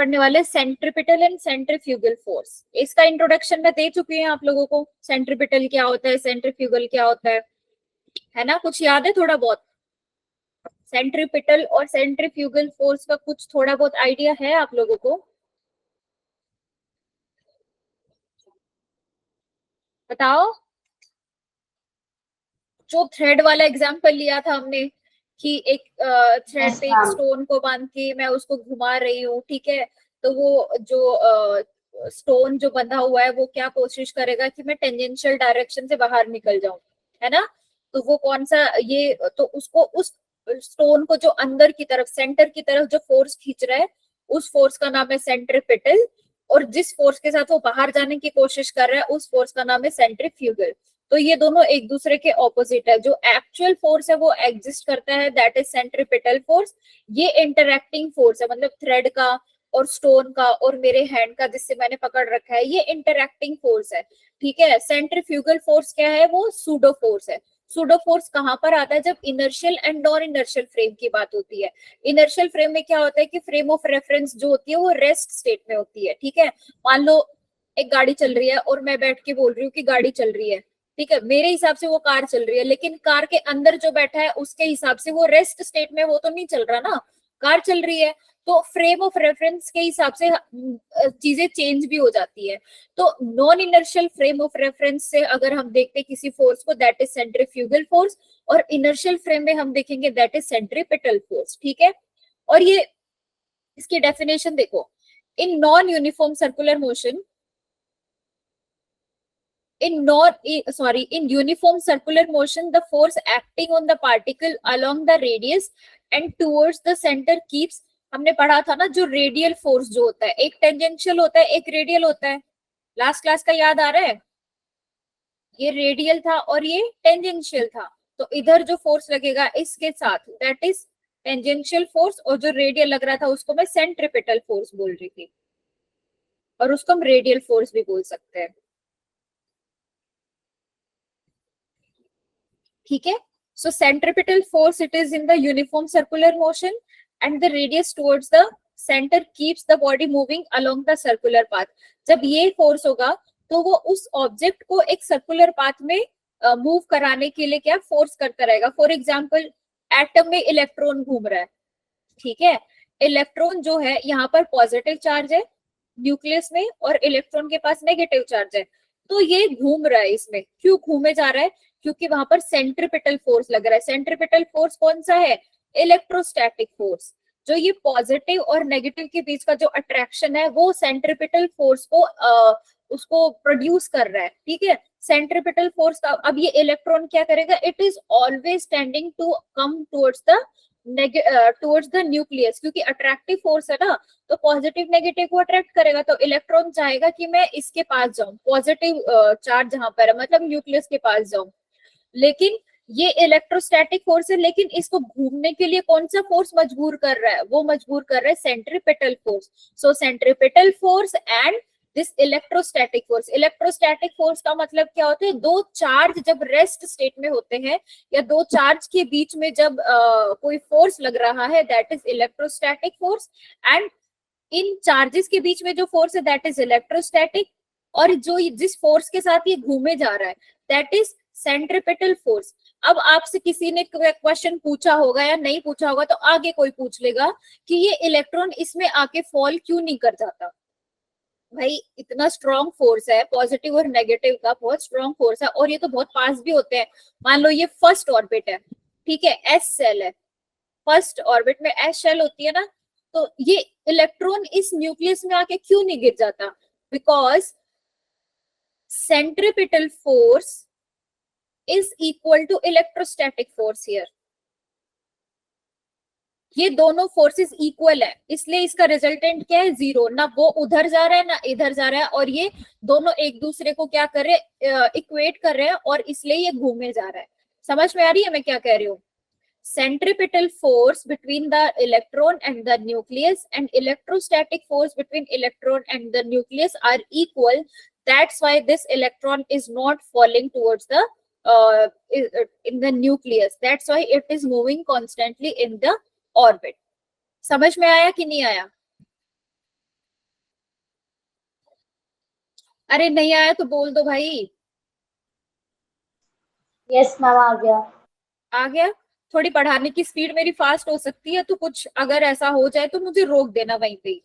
पढ़ने वाले centripetal and centrifugal force. इसका इंट्रोडक्शन मैं दे चुकी हूँ आप लोगों को। सेंट्रीपिटल क्या होता है, सेंट्रीफ्यूगल क्या होता है ना, कुछ याद है थोड़ा बहुत? सेंट्रीपिटल और सेंट्रीफ्यूगल फोर्स का कुछ थोड़ा बहुत आइडिया है आप लोगों को? बताओ। जो थ्रेड वाला एग्जांपल लिया था हमने कि एक थ्रेड पे एक स्टोन को बांध के मैं उसको घुमा रही हूँ, ठीक है, तो वो जो स्टोन जो बंधा हुआ है वो क्या कोशिश करेगा कि मैं टेंजेंशियल डायरेक्शन से बाहर निकल जाऊं, है ना। तो वो कौन सा, ये तो उसको उस स्टोन को जो अंदर की तरफ, सेंटर की तरफ जो फोर्स खींच रहा है, उस फोर्स का नाम है सेंट्रीपिटल। और जिस फोर्स के साथ वो बाहर जाने की कोशिश कर रहा है उस फोर्स का नाम है सेंट्रीफ्यूगल। तो ये दोनों एक दूसरे के ऑपोजिट है। जो एक्चुअल फोर्स है वो एग्जिस्ट करता है, दैट इज सेंट्रीपिटल फोर्स। ये इंटरैक्टिंग फोर्स है, मतलब थ्रेड का और स्टोन का और मेरे हैंड का जिससे मैंने पकड़ रखा है, ये इंटरैक्टिंग फोर्स है, ठीक है। सेंट्रीफ्यूगल फोर्स क्या है? वो सूडो फोर्स है। सूडो फोर्स कहां पर आता है? जब inertial and non inertial frame की बात होती है। इनर्शियल फ्रेम में क्या होता है कि फ्रेम ऑफ रेफरेंस जो होती है वो रेस्ट स्टेट में होती है, ठीक है। मान लो एक गाड़ी चल रही है और मैं बैठ के बोल रही हूँ कि गाड़ी चल रही है, ठीक है, मेरे हिसाब से वो कार चल रही है, लेकिन कार के अंदर जो बैठा है उसके हिसाब से वो रेस्ट स्टेट में वो तो नहीं चल रहा ना, कार चल रही है। तो फ्रेम ऑफ रेफरेंस के हिसाब से चीजें चेंज भी हो जाती है। तो non inertial frame of reference से अगर हम देखते हैं किसी फोर्स को, दैट इज सेंट्रीफ्यूगल फोर्स। और इनर्शियल फ्रेम में हम देखेंगे दैट इज सेंट्रीपिटल फोर्स, ठीक है। और ये इसकी डेफिनेशन देखो, in non uniform circular motion, in uniform circular motion, the force acting on the particle along the radius and towards the center keeps, हमने पढ़ा था ना, जो रेडियल फोर्स जो होता है, एक टेंजेंशियल होता है एक रेडियल होता है। लास्ट क्लास का याद आ रहा है? ये रेडियल था और ये टेंजेंशियल था। तो इधर जो फोर्स लगेगा इसके साथ, दैट इज टेंजेंशियल फोर्स, और जो रेडियल लग रहा था उसको मैं सेंट्रीपिटल फोर्स बोल रही थी, और उसको हम रेडियल फोर्स भी बोल सकते हैं, ठीक है। So centripetal force, it is in the uniform circular motion and the radius towards the center keeps the body moving along the circular path. जब ये फोर्स होगा तो वो उस ऑब्जेक्ट को एक सर्कुलर पाथ में मूव कराने के लिए क्या फोर्स करता रहेगा। फॉर एग्जाम्पल एटम में इलेक्ट्रॉन घूम रहा है, ठीक है। इलेक्ट्रॉन जो है यहाँ पर पॉजिटिव चार्ज है न्यूक्लियस में, और इलेक्ट्रॉन के पास नेगेटिव चार्ज है। तो ये घूम रहा है, इसमें क्यों घूमे जा रहा है? क्योंकि वहां पर सेंट्रीपिटल फोर्स लग रहा है। सेंट्रीपिटल फोर्स कौन सा है? Electrostatic force. जो ये पॉजिटिव और नेगेटिव के बीच का जो अट्रैक्शन है वो सेंट्रीपिटल फोर्स को उसको प्रोड्यूस कर रहा है, ठीक है। सेंट्रीपिटल फोर्स का, अब ये इलेक्ट्रॉन क्या करेगा? It is always tending to come towards the nucleus, क्योंकि अट्रैक्टिव फोर्स है ना, तो पॉजिटिव नेगेटिव को अट्रैक्ट करेगा। तो इलेक्ट्रॉन चाहेगा कि मैं इसके पास जाऊं, पॉजिटिव चार्ज जहां पर है, मतलब न्यूक्लियस के पास जाऊं। लेकिन ये इलेक्ट्रोस्टैटिक फोर्स है, लेकिन इसको घूमने के लिए कौन सा फोर्स मजबूर कर रहा है? वो मजबूर कर रहा है centripetal force. So centripetal force and this electrostatic force. Electrostatic force का मतलब क्या होता है? दो चार्ज जब रेस्ट स्टेट में होते हैं या दो चार्ज के बीच में जब कोई फोर्स लग रहा है, that is electrostatic force. And in charges के बीच में जो फोर्स है दैट इज इलेक्ट्रोस्टैटिक। और जो जिस फोर्स के साथ ये घूमे जा रहा है दैट इज सेंट्रीपिटल फोर्स। अब आपसे किसी ने क्वेश्चन पूछा होगा या नहीं पूछा होगा तो आगे कोई पूछ लेगा कि ये इलेक्ट्रॉन इसमें आके फॉल क्यों नहीं कर जाता? भाई इतना स्ट्रॉन्ग फोर्स है, पॉजिटिव और नेगेटिव का बहुत स्ट्रॉन्ग फोर्स है, और ये तो बहुत पास भी होते हैं। मान लो ये फर्स्ट ऑर्बिट है, ठीक है, एस शेल है, फर्स्ट ऑर्बिट में एस शेल होती है ना, तो ये इलेक्ट्रॉन इस न्यूक्लियस में आके क्यों नहीं गिर जाता? Because centripetal force is equal to electrostatic force here. ये दोनों फोर्सेस इक्वल है, इसलिए इसका रिजल्टेंट क्या है? जीरो। ना वो उधर जा रहा है ना इधर जा रहा है, और ये दोनों एक दूसरे को क्या कर रहे हैं? इक्वेट कर रहे हैं, और इसलिए ये घूमे जा रहा है। समझ में आ रही है मैं क्या कह रही हूँ? Centripetal force between the electron and the nucleus and electrostatic force between electron and the nucleus are equal. That's why this electron is not falling towards the in the nucleus. That's why it is moving constantly in the orbit. समझ में आया कि नहीं आया? अरे नहीं आया तो बोल दो भाई। यस मैम, आ गया। आ गया। थोड़ी पढ़ाने की स्पीड मेरी फास्ट हो सकती है, तो कुछ अगर ऐसा हो जाए तो मुझे रोक देना वहीं पे ही,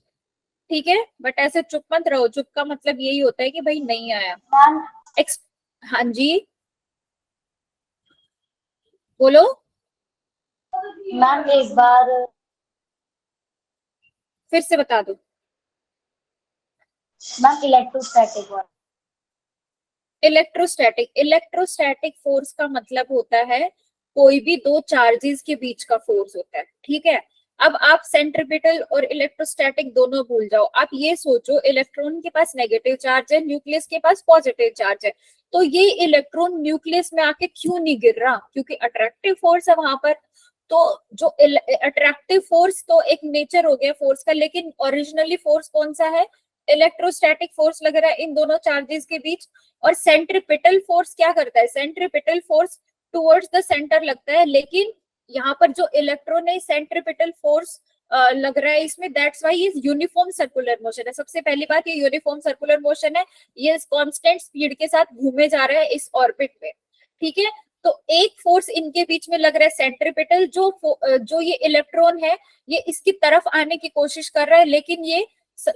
ठीक है? बट ऐसे चुप मत रहो, चुप का मतलब यही होता है कि भाई नहीं आया। मैम एक्स हाँ जी, बोलो। मैम एक बार। फिर से बता दो। मैम इलेक्ट्रोस्टैटिक वाला। इलेक्ट्रोस्टैटिक, इलेक्ट्रोस्टैटिक फोर्स का मतलब होता है कोई भी दो चार्जेस के बीच का फोर्स होता है, ठीक है? अब आप सेंट्रिपिटल और इलेक्ट्रोस्टैटिक दोनों भूल जाओ, आप ये सोचो इलेक्ट्रॉन के पास नेगेटिव चार्ज है, न्यूक्लियस के पास पॉजिटिव चार्ज है, तो ये इलेक्ट्रॉन न्यूक्लियस में आके क्यों नहीं गिर रहा? क्योंकि अट्रैक्टिव फोर्स है वहां पर। तो जो अट्रैक्टिव फोर्स तो एक नेचर हो गया फोर्स का, लेकिन ओरिजिनली फोर्स कौन सा है? इलेक्ट्रोस्टैटिक फोर्स लग रहा है इन दोनों चार्जेस के बीच। और सेंट्रिपिटल फोर्स क्या करता है? Centripetal force towards the centre लगता है, लेकिन यहाँ पर जो इलेक्ट्रॉन है सेंट्रिपिटल फोर्स लग रहा है इसमें, दैट्स व्हाई ये यूनिफॉर्म सर्कुलर मोशन है। सबसे पहली बात, ये यूनिफॉर्म सर्कुलर मोशन है, ये कांस्टेंट स्पीड के साथ घूमे जा रहा है इस ऑर्बिट में, ठीक है? तो एक फोर्स इनके बीच में लग रहा है सेंट्रिपिटल, जो ये इलेक्ट्रॉन है ये इसकी तरफ आने की कोशिश कर रहा है, लेकिन ये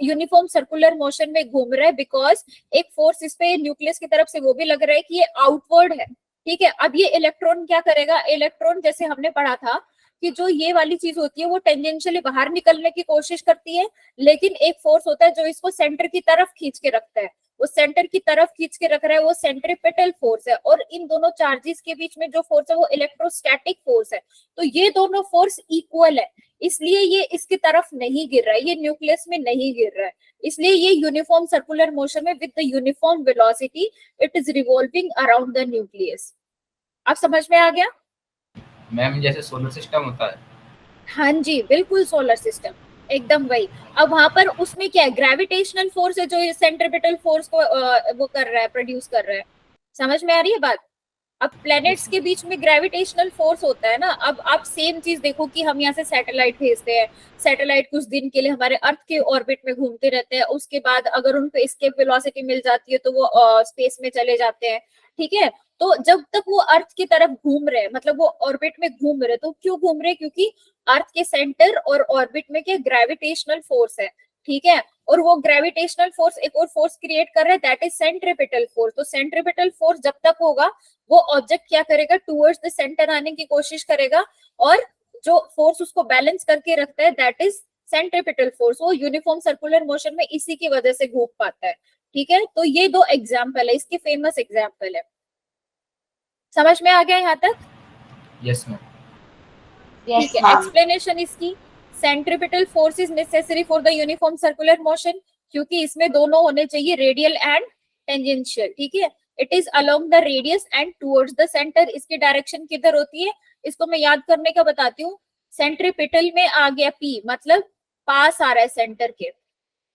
यूनिफॉर्म सर्कुलर मोशन में घूम रहा है, बिकॉज एक फोर्स इस पे न्यूक्लियस की तरफ से वो भी लग रहा है कि ये आउटवर्ड है, ठीक है? अब ये इलेक्ट्रॉन क्या करेगा? इलेक्ट्रॉन जैसे हमने पढ़ा था कि जो ये वाली चीज होती है वो टेंजेंशियली बाहर निकलने की कोशिश करती है, लेकिन एक फोर्स होता है जो इसको सेंटर की तरफ खींच के रखता है, वो सेंटर की तरफ खींच के रख रहा है, वो सेंट्रिपेटल फोर्स है। और इन दोनों चार्जेस के बीच में जो फोर्स है वो इलेक्ट्रोस्टैटिक फोर्स है। तो ये दोनों फोर्स इक्वल है, इसलिए ये इसकी तरफ नहीं गिर रहा है, ये न्यूक्लियस में नहीं गिर रहा है, इसलिए ये यूनिफॉर्म सर्कुलर मोशन में with the uniform velocity it is revolving around the nucleus. आप समझ में आ गया? मैम जैसे सोलर सिस्टम होता है। हाँ जी, बिल्कुल सोलर सिस्टम, एकदम वही। अब वहां पर उसमें क्या है? ग्रेविटेशनल फोर्स है जो सेंट्रिपिटल फोर्स को वो कर रहा है, प्रोड्यूस कर रहा है। समझ में आ रही है बात? अब प्लैनेट्स के बीच में ग्रेविटेशनल फोर्स होता है ना। अब आप सेम चीज देखो कि हम यहाँ से सैटेलाइट भेजते हैं, सैटेलाइट कुछ दिन के लिए हमारे अर्थ के ऑर्बिट में घूमते रहते हैं, उसके बाद अगर उनको एस्केप वेलोसिटी मिल जाती है तो वो स्पेस में चले जाते हैं, ठीक है? तो जब तक वो अर्थ की तरफ घूम रहे हैं, मतलब वो ऑर्बिट में घूम रहे, तो क्यों घूम रहे? क्योंकि अर्थ के सेंटर और ऑर्बिट में क्या ग्रेविटेशनल फोर्स है, ठीक है? और वो ग्रेविटेशनल फोर्स एक और फोर्स क्रिएट कर रहा है, दैट इज सेंट्रिपिटल फोर्स। तो सेंट्रिपिटल फोर्स जब तक होगा वो ऑब्जेक्ट क्या करेगा? टुवर्ड्स द सेंटर आने की कोशिश करेगा, और जो फोर्स उसको बैलेंस करके रखता है दैट इज सेंट्रिपिटल फोर्स। वो यूनिफॉर्म सर्कुलर मोशन में इसी की वजह से घूम पाता है, ठीक है? तो ये दो एग्जाम्पल है, इसके फेमस एग्जाम्पल है। समझ में आ गया यहाँ तक? Yes ma'am. ठीक है। एक्सप्लेनेशन इसकी, centripetal force is necessary for the uniform circular motion, क्योंकि इसमें दोनों होने चाहिए, रेडियल एंड टेंजेंशियल, ठीक है? It is along the radius and towards the centre. इसकी डायरेक्शन किधर होती है? इसको मैं याद करने का बताती हूँ। सेंट्रिपिटल में आ गया पी, मतलब पास आ रहा है सेंटर के,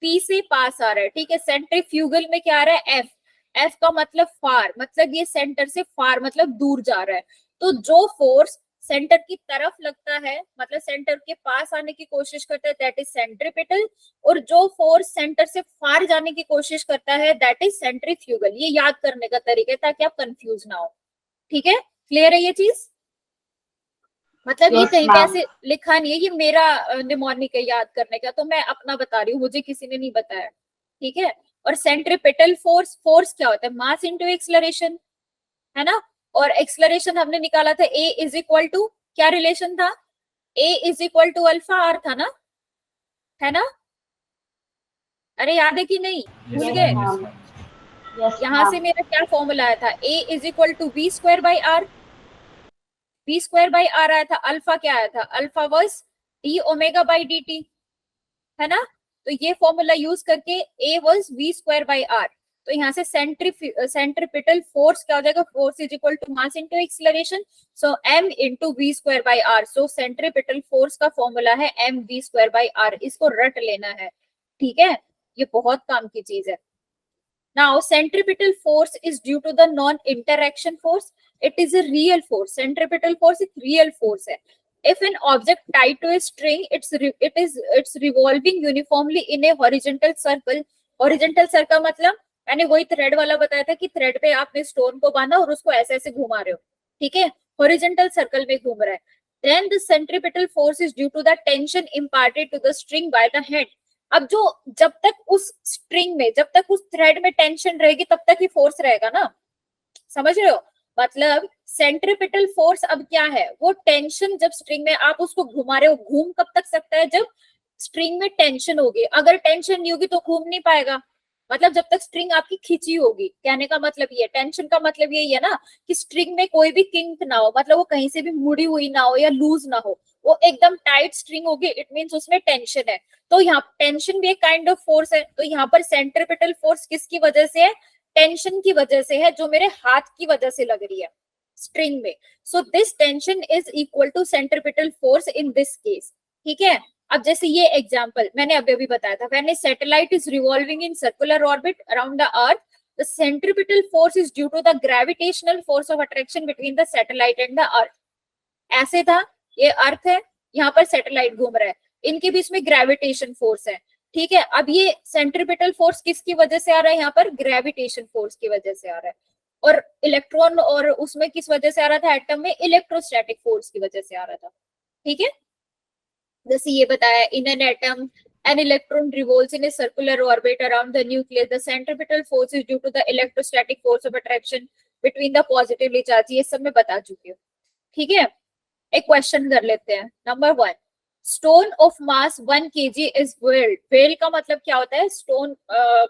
पी से पास आ रहा है, ठीक है? सेंट्रीफ्यूगल में क्या आ रहा है? एफ, एफ का मतलब फार, मतलब ये सेंटर से फार मतलब दूर जा रहा है। तो जो फोर्स सेंटर की तरफ लगता है, मतलब सेंटर के पास आने की कोशिश करता है, दैट इज सेंट्रिपिटल। और जो फोर्स सेंटर से फार जाने की कोशिश करता है दैट इज सेंट्रीफ्यूगल। ये याद करने का तरीका है ताकि आप कंफ्यूज ना हो, ठीक है? क्लियर है ये चीज? मतलब ये कहीं पे ऐसे लिखा नहीं है, ये मेरा निमोनिक है याद करने का, तो मैं अपना बता रही हूँ, मुझे किसी ने नहीं बताया, ठीक है? और सेंट्रिपिटल फोर्स, फोर्स क्या होता है? मास इनटू एक्सलरेशन, है ना? और एक्सलरेशन हमने निकाला था ए इज इक्वल टू, क्या रिलेशन था? A is equal to alpha r था ना, है ना? अरे याद है कि नहीं? भूल गए? यहाँ से मेरा क्या फॉर्मूला आया था? A is equal to v square by r, v square by r आया था। अल्फा क्या आया था? Alpha was d omega by d t, है ना? तो ये फॉर्मूला यूज करके a was v square by r. तो यहाँ से सेंट्रिपिटल फोर्स क्या हो जाएगा? Force is equal to mass into acceleration, so m into v square by r. So centripetal force का फॉर्मूला है M we square by R, इसको रट लेना है, ठीक है? ये बहुत काम की चीज है। Now, centripetal force is due to the non-interaction force. It is a real force. Centripetal force एक real force है. If an object tied to a string, it's revolving uniformly in a horizontal circle. Horizontal circle मतलब मैंने वही thread वाला बताया था कि thread पे आपने स्टोन को बांधा और उसको ऐसे ऐसे घुमा रहे हो, ठीक है, हॉरिजॉन्टल सर्कल में घूम रहा है। Then the centripetal force is due to the tension imparted to the string by the hand. अब जो जब तक उस स्ट्रिंग में, जब तक उस थ्रेड में टेंशन रहेगी तब तक ही फोर्स रहेगा ना, समझ रहे हो? मतलब सेंट्रीपिटल फोर्स अब क्या है, वो टेंशन जब स्ट्रिंग में आप उसको घुमा रहे हो, घूम कब तक सकता है, जब स्ट्रिंग में टेंशन होगी। अगर टेंशन नहीं होगी तो घूम नहीं पाएगा, मतलब जब तक स्ट्रिंग आपकी खींची होगी। कहने का मतलब ये, टेंशन का मतलब यही है ना कि स्ट्रिंग में कोई भी किंक ना हो, मतलब वो कहीं से भी मुड़ी हुई ना हो या लूज ना हो, वो एकदम टाइट स्ट्रिंग होगी, इट मींस उसमें टेंशन है। तो यहाँ टेंशन भी एक काइंड ऑफ फोर्स है। तो यहाँ पर सेंट्रीपिटल फोर्स किसकी वजह से है, टेंशन की वजह से है, जो मेरे हाथ की वजह से लग रही है स्ट्रिंग में। So this tension is equal to centripetal force in this case, ठीक है। अब जैसे ये एग्जांपल मैंने अभी अभी बताया था, when a satellite is revolving in circular orbit around the earth, the centripetal force is due to the gravitational force of attraction between the satellite and the earth. ऐसे था, ये अर्थ है, यहाँ पर सैटेलाइट घूम रहा है, इनके बीच में ग्रेविटेशन फोर्स है, ठीक है। अब ये सेंट्रीपिटल फोर्स किसकी वजह से आ रहा है, यहाँ पर ग्रेविटेशन फोर्स की वजह से आ रहा है। और इलेक्ट्रॉन और उसमें किस वजह से आ रहा था, एटम में इलेक्ट्रोस्टैटिक फोर्स की वजह से आ रहा था, ठीक है। जैसे ये बताया, in an atom an electron revolves in a circular orbit around the nucleus. The centripetal force is due to the electrostatic force of attraction between the positively charged. ये सब मैं बता चुकी हूँ, ठीक है। एक क्वेश्चन कर लेते हैं। Number 1, stone of mass 1 kg is weld. Weld का मतलब क्या होता है, स्टोन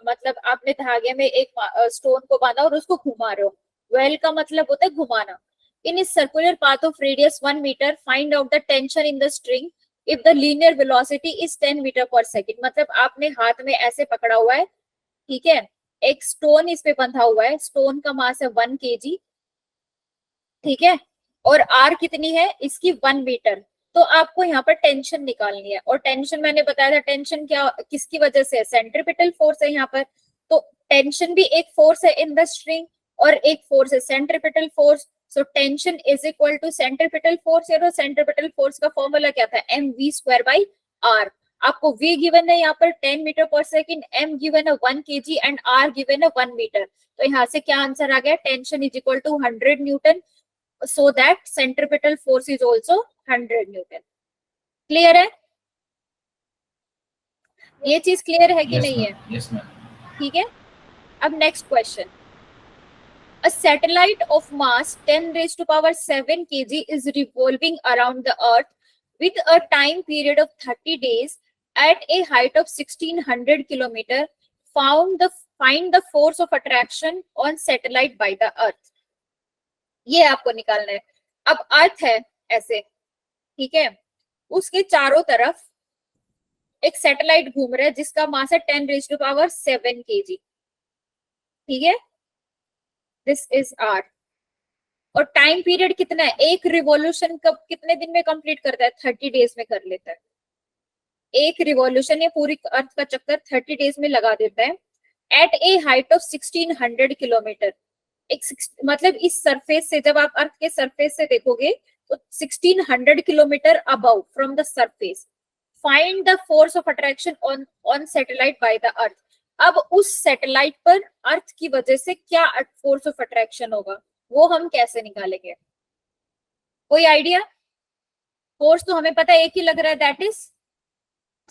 मतलब आपने धागे में एक स्टोन को बांधा और उसको घुमा रहे हो, वेल्ड का मतलब होता है घुमाना। इन इस circular path of radius 1 meter, find out the tension in the string if the linear velocity is 10 meter per second. मतलब आपने हाथ में ऐसे पकड़ा हुआ है, ठीक है, एक स्टोन इस पे बंधा हुआ है, स्टोन का मास है 1 kg, ठीक है, और आर कितनी है इसकी 1 मीटर। तो आपको यहाँ पर टेंशन निकालनी है, और टेंशन मैंने बताया था, टेंशन क्या किसकी वजह से है, सेंट्रीपिटल फोर्स है यहाँ पर। तो टेंशन भी एक फोर्स है इन द स्ट्रिंग और एक फोर्स है centripetal force. So tension is equal to centripetal force. और सेंट्रीपिटल फोर्स का फॉर्मूला क्या था, mv²/r। आपको v गिवन है यहाँ पर 10 meter per second, m given है 1 kg एंड r गिवन है 1 मीटर। तो यहाँ से क्या आंसर आ गया, tension is equal to 100 newton, so that centripetal force is also 100 Newton. Clear है, ये चीज क्लियर है कि नहीं है? Yes ma'am. ठीक है। अब next question, a satellite of mass 10 raised to power 7 kg is revolving around the earth with a time period of 30 days at a height of 1600 kilometer. Find the force of attraction on satellite by the earth. ये आपको निकालना है। अब अर्थ है ऐसे, ठीक है, उसके चारों तरफ एक सैटेलाइट घूम रहा है जिसका मास है 10 raised to power 7 kg, ठीक है, दिस इज आर। और टाइम पीरियड कितना है, एक रिवॉल्यूशन कब कितने दिन में कंप्लीट करता है, 30 डेज में कर लेता है। एक रिवॉल्यूशन ये पूरी अर्थ का चक्कर 30 डेज में लगा देता है, at a height of 1600 kilometer. मतलब इस सरफेस से, जब आप अर्थ के सरफेस से देखोगे तो 1600 kilometre above from the surface. Find the force of attraction on satellite by the earth. अब उस सैटेलाइट पर अर्थ की वजह से क्या फोर्स ऑफ अट्रैक्शन होगा, वो हम कैसे निकालेंगे, कोई आइडिया? फोर्स तो हमें पता है एक ही लग रहा है, दैट इज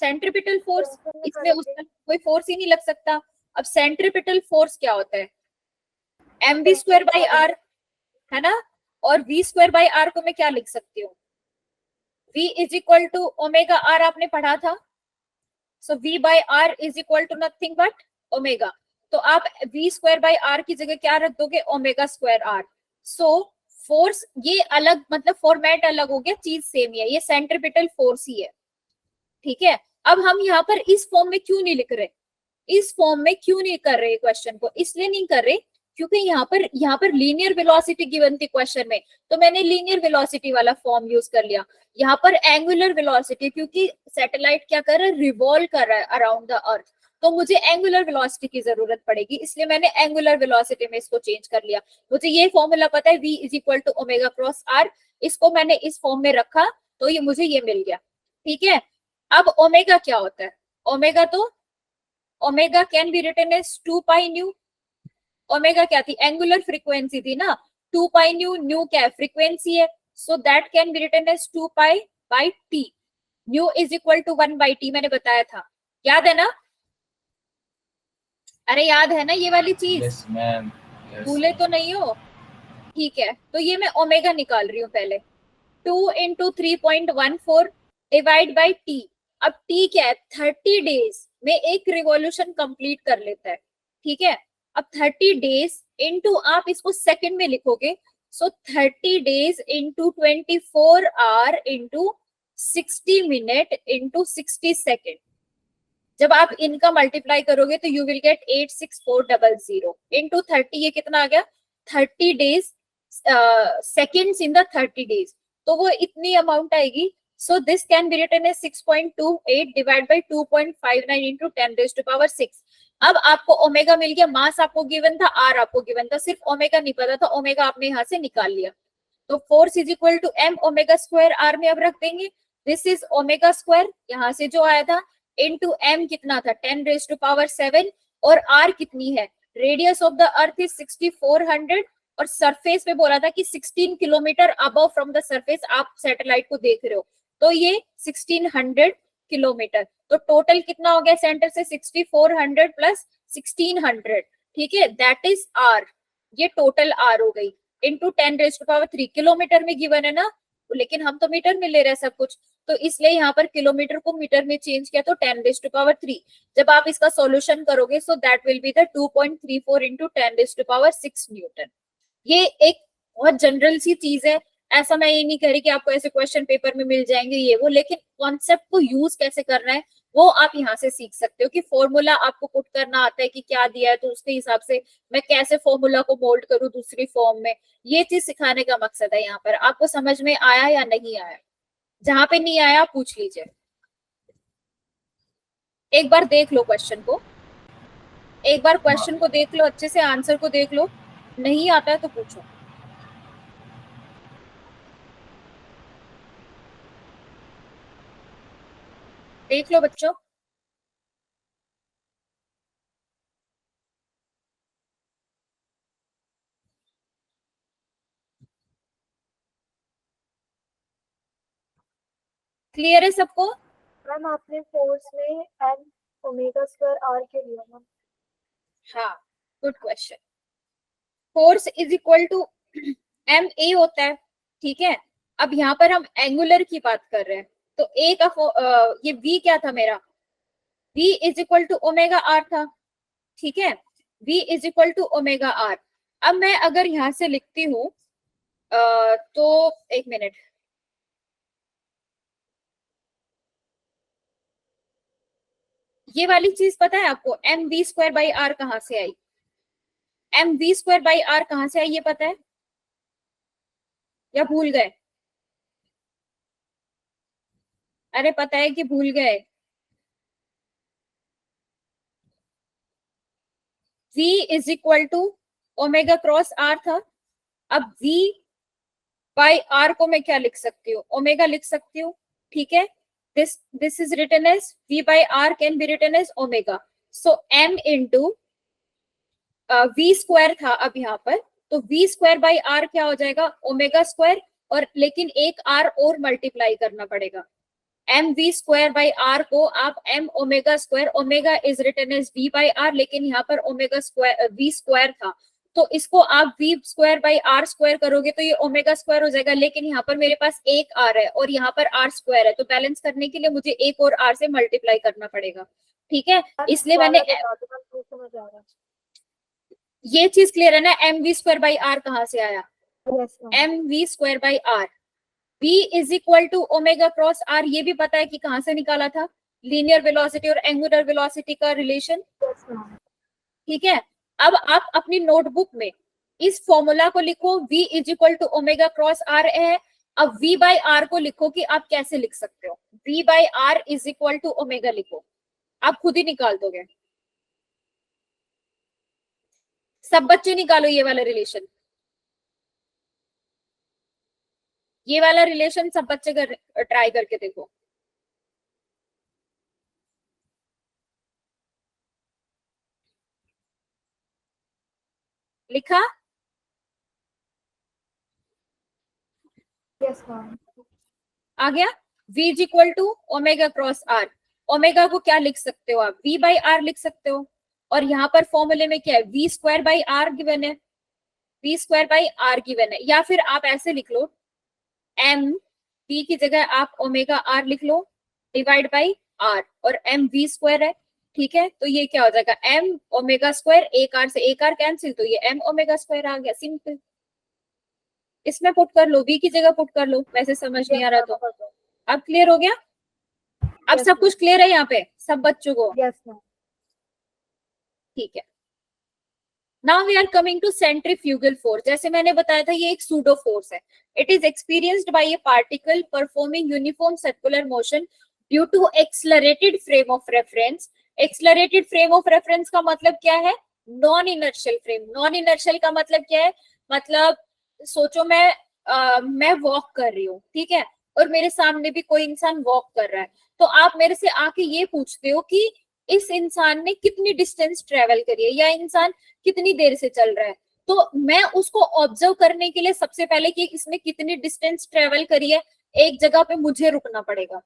सेंट्रीपिटल फोर्स। इसमें उसका कोई फोर्स ही नहीं लग सकता। अब सेंट्रीपिटल फोर्स क्या होता है, mv²/r है ना, और v²/r को मैं क्या लिख सकती हूँ, v is equal to omega r, आपने पढ़ा था। So v/r is equal to nothing but omega. तो आप v²/r की जगह क्या रख दोगे, ओमेगा²r। सो फोर्स ये अलग, मतलब फॉर्मेट अलग हो गया, चीज सेम ही है, ये सेंट्रीपिटल फोर्स ही है, ठीक है। अब हम यहाँ पर इस फॉर्म में क्यों नहीं लिख रहे, इस फॉर्म में क्यों नहीं कर रहे क्वेश्चन को, इसलिए नहीं कर रहे क्योंकि यहाँ पर लीनियर वेलोसिटी गिवन थी क्वेश्चन में, तो मैंने लीनियर वेलोसिटी वाला फॉर्म यूज कर लिया। यहाँ पर एंगुलर वेलोसिटी, क्योंकि सैटेलाइट क्या कर रहा है, रिवॉल्व कर रहा है अराउंड द अर्थ, तो मुझे एंगुलर वेलोसिटी की जरूरत पड़ेगी, इसलिए मैंने एंगुलर वेलोसिटी में इसको चेंज कर लिया। मुझे ये फॉर्मूला पता है, v is equal to omega cross r, इसको मैंने इस फॉर्म में रखा तो ये मुझे ये मिल गया, ठीक है। अब ओमेगा क्या होता है, omega can be written as 2 pi nu, omega क्या थी, एंगुलर फ्रीक्वेंसी थी ना, 2 पाई न्यू, न्यू क्या है, फ्रीक्वेंसी है, so that can be written as 2 pi by T, nu is equal to 1 by T, मैंने बताया था, याद है ना, अरे याद है ना ये वाली चीज, यस मैम, यस भूले तो नहीं हो, ठीक है, तो ये मैं ओमेगा निकाल रही हूँ पहले, 2 इंटू 3.14 डिवाइड बाई टी, अब टी क्या है, 30 डेज में एक रिवॉल्यूशन कंप्लीट कर लेता है, ठीक है, अब 30 डेज इंटू, आप इसको सेकंड में लिखोगे, सो 30 days into 24 our into 60 minute into 60 second, जब आप इनका मल्टीप्लाई करोगे तो यू विल गेट 86400 इंटू 30, ये कितना आ गया, 30 days seconds in the 30 days, तो वो इतनी अमाउंट आएगी, so this can be written as 6.28 divide by 2.59 into 10⁶। अब आपको ओमेगा मिल गया, मास आपको गिवन था, आर आपको गिवन था, सिर्फ ओमेगा नहीं पता था, ओमेगा आपने यहाँ से निकाल लिया, तो force is equal to M omega square R में अब रख देंगे, दिस इज ओमेगा स्क्वायर, यहाँ से जो आया था, इनटू एम कितना था 10⁻⁷ और आर कितनी है, radius of the earth is 6400 और सरफेस पे बोला था कि 16 kilometre above from the surface, आप सैटेलाइट को देख रहे हो, तो ये 1600 किलोमीटर, तो टोटल कितना हो गया सेंटर से 6400 प्लस 1600, ठीक है, दैट इज आर, ये टोटल आर हो गई, इंटू 10⁻3, किलोमीटर में गिवन है ना, लेकिन हम तो मीटर में ले रहे हैं सब कुछ, तो इसलिए यहाँ पर किलोमीटर को मीटर में चेंज किया, तो 10⁻3, जब आप इसका सॉल्यूशन करोगे so that will be the 2.34 into 10⁻6 Newton. ये एक बहुत जनरल सी चीज है, ऐसा मैं ये नहीं कह रही कि आपको ऐसे क्वेश्चन पेपर में मिल जाएंगे ये वो, लेकिन कॉन्सेप्ट को यूज कैसे करना है वो आप यहाँ से सीख सकते हो, कि फॉर्मूला आपको पुट करना आता है कि क्या दिया है, तो उसके हिसाब से मैं कैसे फॉर्मूला को मोल्ड करूँ दूसरी फॉर्म में, ये चीज सिखाने का मकसद है यहाँ पर। आपको समझ में आया या नहीं आया, जहां पे नहीं आया पूछ लीजिए, एक बार देख लो क्वेश्चन को, एक बार क्वेश्चन को देख लो अच्छे से, आंसर को देख लो, नहीं आता है तो पूछो। देख लो बच्चों, क्लियर है सबको, मैम आपने फोर्स में एन ओमेगा स्क्वायर आर के लिया मैम। हाँ good question, force is equal to M A होता है, ठीक है, अब यहाँ पर हम एंगुलर की बात कर रहे हैं, तो ए का ये v क्या था मेरा, v is equal to omega R था, ठीक है, v is equal to omega R, अब मैं अगर यहाँ से लिखती हूँ तो एक मिनट, ये वाली चीज पता है आपको, m we square by are कहाँ से आई, m we square by are कहाँ से आई ये पता है या भूल गए, अरे पता है कि भूल गए, v is equal to omega cross R था, अब v बाई आर को मैं क्या लिख सकती हूँ, ओमेगा लिख सकती हूँ, ठीक है, this is written as v by R can be written as omega, so m into v square था अब यहाँ पर, तो v स्क्वायर बाई आर क्या हो जाएगा, ओमेगा स्क्वायर, और लेकिन एक r और मल्टीप्लाई करना पड़ेगा, M we square by R को आप M omega square, omega is written as V by R, लेकिन यहाँ पर ओमेगा स्क्वायर वी स्क्वायर था, तो इसको आप V square by R square करोगे तो ये ओमेगा स्क्वायर हो जाएगा, लेकिन यहाँ पर मेरे पास एक आर है और यहाँ पर आर स्क्वायर है, तो बैलेंस करने के लिए मुझे एक और आर से मल्टीप्लाई करना पड़ेगा, ठीक है, इसलिए मैंने समझ आ रहा ये चीज क्लियर है ना, M we square by are कहाँ से आया, है। Yes ma'am. M we square by R, v is equal to omega cross R, ये भी पता है कि कहां से निकाला था, लीनियर वेलोसिटी और एंगुलर वेलोसिटी का रिलेशन, यस मैम। ठीक है, अब आप अपनी नोटबुक में इस फॉर्मूला को लिखो, v is equal to omega cross R है, अब v बाई आर को लिखो कि आप कैसे लिख सकते हो, v by are is equal to omega लिखो, आप खुद ही निकाल दोगे, सब बच्चे निकालो ये वाला रिलेशन, ये वाला रिलेशन सब बच्चे ट्राई करके देखो, लिखा? Yes, ma'am. आ गया? v is equal to omega cross R. Omega को क्या लिख सकते हो आप? v बाई आर लिख सकते हो। और यहाँ पर फॉर्मूले में क्या है? v square by r given है, v square by r given है। या फिर आप ऐसे लिख लो, m v की जगह आप ओमेगा आर लिख लो डिवाइड बाई आर, और m v स्क्वायर है। ठीक है, तो ये क्या हो जाएगा? m ओमेगा स्क्वायर, एक आर से एक आर कैंसिल, तो ये m ओमेगा स्क्वायर आ गया, सिंपल। इसमें पुट कर लो, v की जगह पुट कर लो, वैसे समझ नहीं आ रहा तो। अब क्लियर हो गया? अब Yes, सब कुछ क्लियर है यहाँ पे सब बच्चों को? Yes, ma'am. ठीक है। Now we are coming to centrifugal force. जैसे मैंने बताया था, ये एक सूडो फोर्स है। It is experienced by a particle performing uniform circular motion due to accelerated frame of reference. Accelerated frame of reference का मतलब क्या है? Non inertial frame. Non inertial का मतलब क्या है? मतलब सोचो मैं वॉक कर रही हूँ, ठीक है, और मेरे सामने भी कोई इंसान वॉक कर रहा है, तो आप मेरे से आके ये पूछते हो कि इस इंसान ने कितनी डिस्टेंस ट्रेवल करी है, या इंसान कितनी देर से चल रहा है। तो मैं उसको ऑब्जर्व करने के लिए सबसे पहले कि इसने कितनी डिस्टेंस ट्रेवल करी है, एक जगह पे मुझे रुकना पड़ेगा,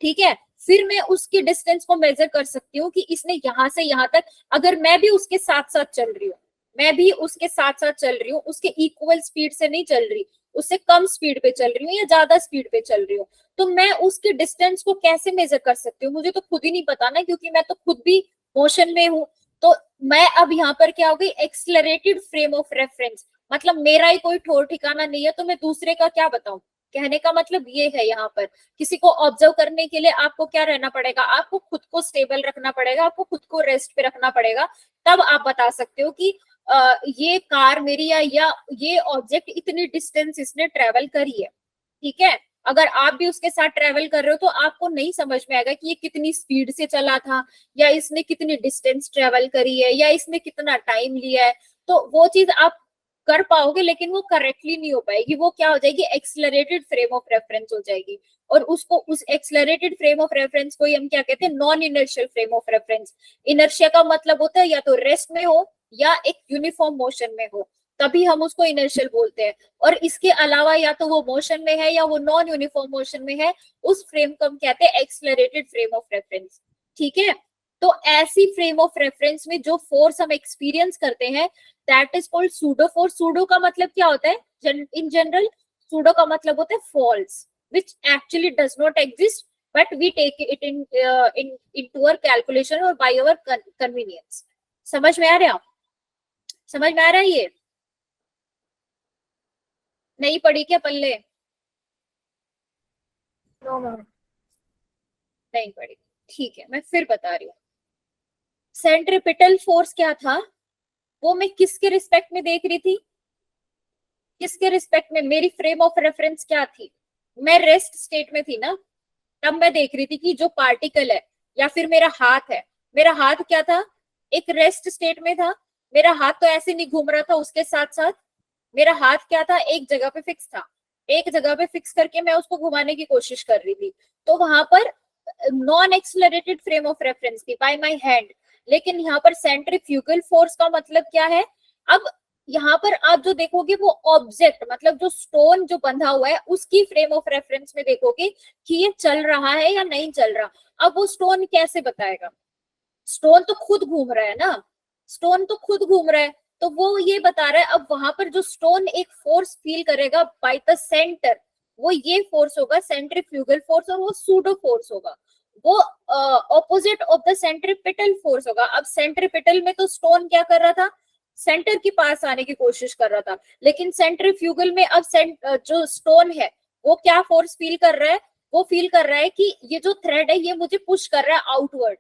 ठीक है। फिर मैं उसकी डिस्टेंस को मेजर कर सकती हूँ कि इसने यहाँ से यहाँ तक, अगर मैं भी उसके साथ साथ चल रही हूँ, मैं भी उसके साथ साथ चल रही हूँ, उसके इक्वल स्पीड से नहीं चल रही, उससे कम स्पीड पे चल रही हूँ या ज्यादा स्पीड पे चल रही हूँ, तो मैं उसकी डिस्टेंस को कैसे मेजर कर सकती हूँ? मुझे तो खुद ही नहीं पता ना, क्योंकि मैं तो खुद भी मोशन में हूँ। तो मैं अब यहाँ पर क्या हो गई? एक्सलरेटेड फ्रेम ऑफ रेफरेंस, मतलब मेरा ही कोई ठोर ठिकाना नहीं है, तो मैं दूसरे का क्या बताऊं? कहने का मतलब ये है, यहाँ पर किसी को ऑब्जर्व करने के लिए आपको क्या रहना पड़ेगा? आपको खुद को स्टेबल रखना पड़ेगा, आपको खुद को रेस्ट पे रखना पड़ेगा, तब आप बता सकते हो कि ये कार मेरी या ये ऑब्जेक्ट इतनी डिस्टेंस इसने ट्रेवल करी है, ठीक है। अगर आप भी उसके साथ ट्रेवल कर रहे हो तो आपको नहीं समझ में आएगा कि ये कितनी स्पीड से चला था, या इसने कितनी डिस्टेंस ट्रेवल करी है, या इसने कितना टाइम लिया है। तो वो चीज आप कर पाओगे, लेकिन वो करेक्टली नहीं हो पाएगी। वो क्या हो जाएगी? एक्सलरेटेड फ्रेम ऑफ रेफरेंस हो जाएगी। और उसको, उस एक्सलरेटेड फ्रेम ऑफ रेफरेंस को हम क्या कहते हैं? Non inertial frame of reference. Inertia का मतलब होता है या तो रेस्ट में हो या एक यूनिफॉर्म मोशन में हो, तभी हम उसको इनर्शियल बोलते हैं। और इसके अलावा या तो वो मोशन में है या वो नॉन यूनिफॉर्म मोशन में है, उस फ्रेम को हम कहते हैं एक्सलरेटेड फ्रेम ऑफ रेफरेंस, ठीक है। तो ऐसी फ्रेम ऑफ रेफरेंस में जो फोर्स हम एक्सपीरियंस करते हैं, that is called pseudo force. Pseudo का मतलब क्या होता है? इन जनरल सूडो का मतलब होता है false, which actually does not exist, but we take it into our calculation or by our convenience. समझ में आ रहा है? समझ में आ रहा है? ये नहीं पढ़ी क्या पल्ले? No, ma'am. नहीं पढ़ी, ठीक है, मैं फिर बता रही हूँ। सेंट्रीपिटल फोर्स क्या था? वो मैं किसके रिस्पेक्ट में देख रही थी? किसके रिस्पेक्ट में? मेरी फ्रेम ऑफ रेफरेंस क्या थी? मैं रेस्ट स्टेट में थी ना, तब मैं देख रही थी कि जो पार्टिकल है, या फिर मेरा हाथ है, मेरा हाथ क्या था? एक रेस्ट स्टेट में था। मेरा हाथ तो ऐसे नहीं घूम रहा था उसके साथ साथ, मेरा हाथ क्या था? एक जगह पे फिक्स था। एक जगह पे फिक्स करके मैं उसको घुमाने की कोशिश कर रही थी, तो वहां पर non accelerated frame of reference थी बाय माय हैंड। लेकिन यहाँ पर सेंट्रीफ्यूगल फोर्स का मतलब क्या है? अब यहाँ पर आप जो देखोगे वो ऑब्जेक्ट, मतलब जो स्टोन जो बंधा हुआ है, उसकी फ्रेम ऑफ रेफरेंस में देखोगे कि ये चल रहा है या नहीं चल रहा। अब वो स्टोन कैसे बताएगा? स्टोन तो खुद घूम रहा है ना, स्टोन तो खुद घूम रहा है, तो वो ये बता रहा है। अब वहां पर जो स्टोन एक फोर्स फील करेगा बाय द सेंटर, वो ये फोर्स होगा सेंट्रीफ्यूगल फोर्स, और वो सूडो फोर्स होगा, वो opposite of the centripetal force होगा। अब सेंट्रीपिटल में तो स्टोन क्या कर रहा था? सेंटर के पास आने की कोशिश कर रहा था, लेकिन सेंट्रीफ्यूगल में अब जो स्टोन है वो क्या फोर्स फील कर रहा है? वो फील कर रहा है कि ये जो थ्रेड है ये मुझे पुश कर रहा है आउटवर्ड।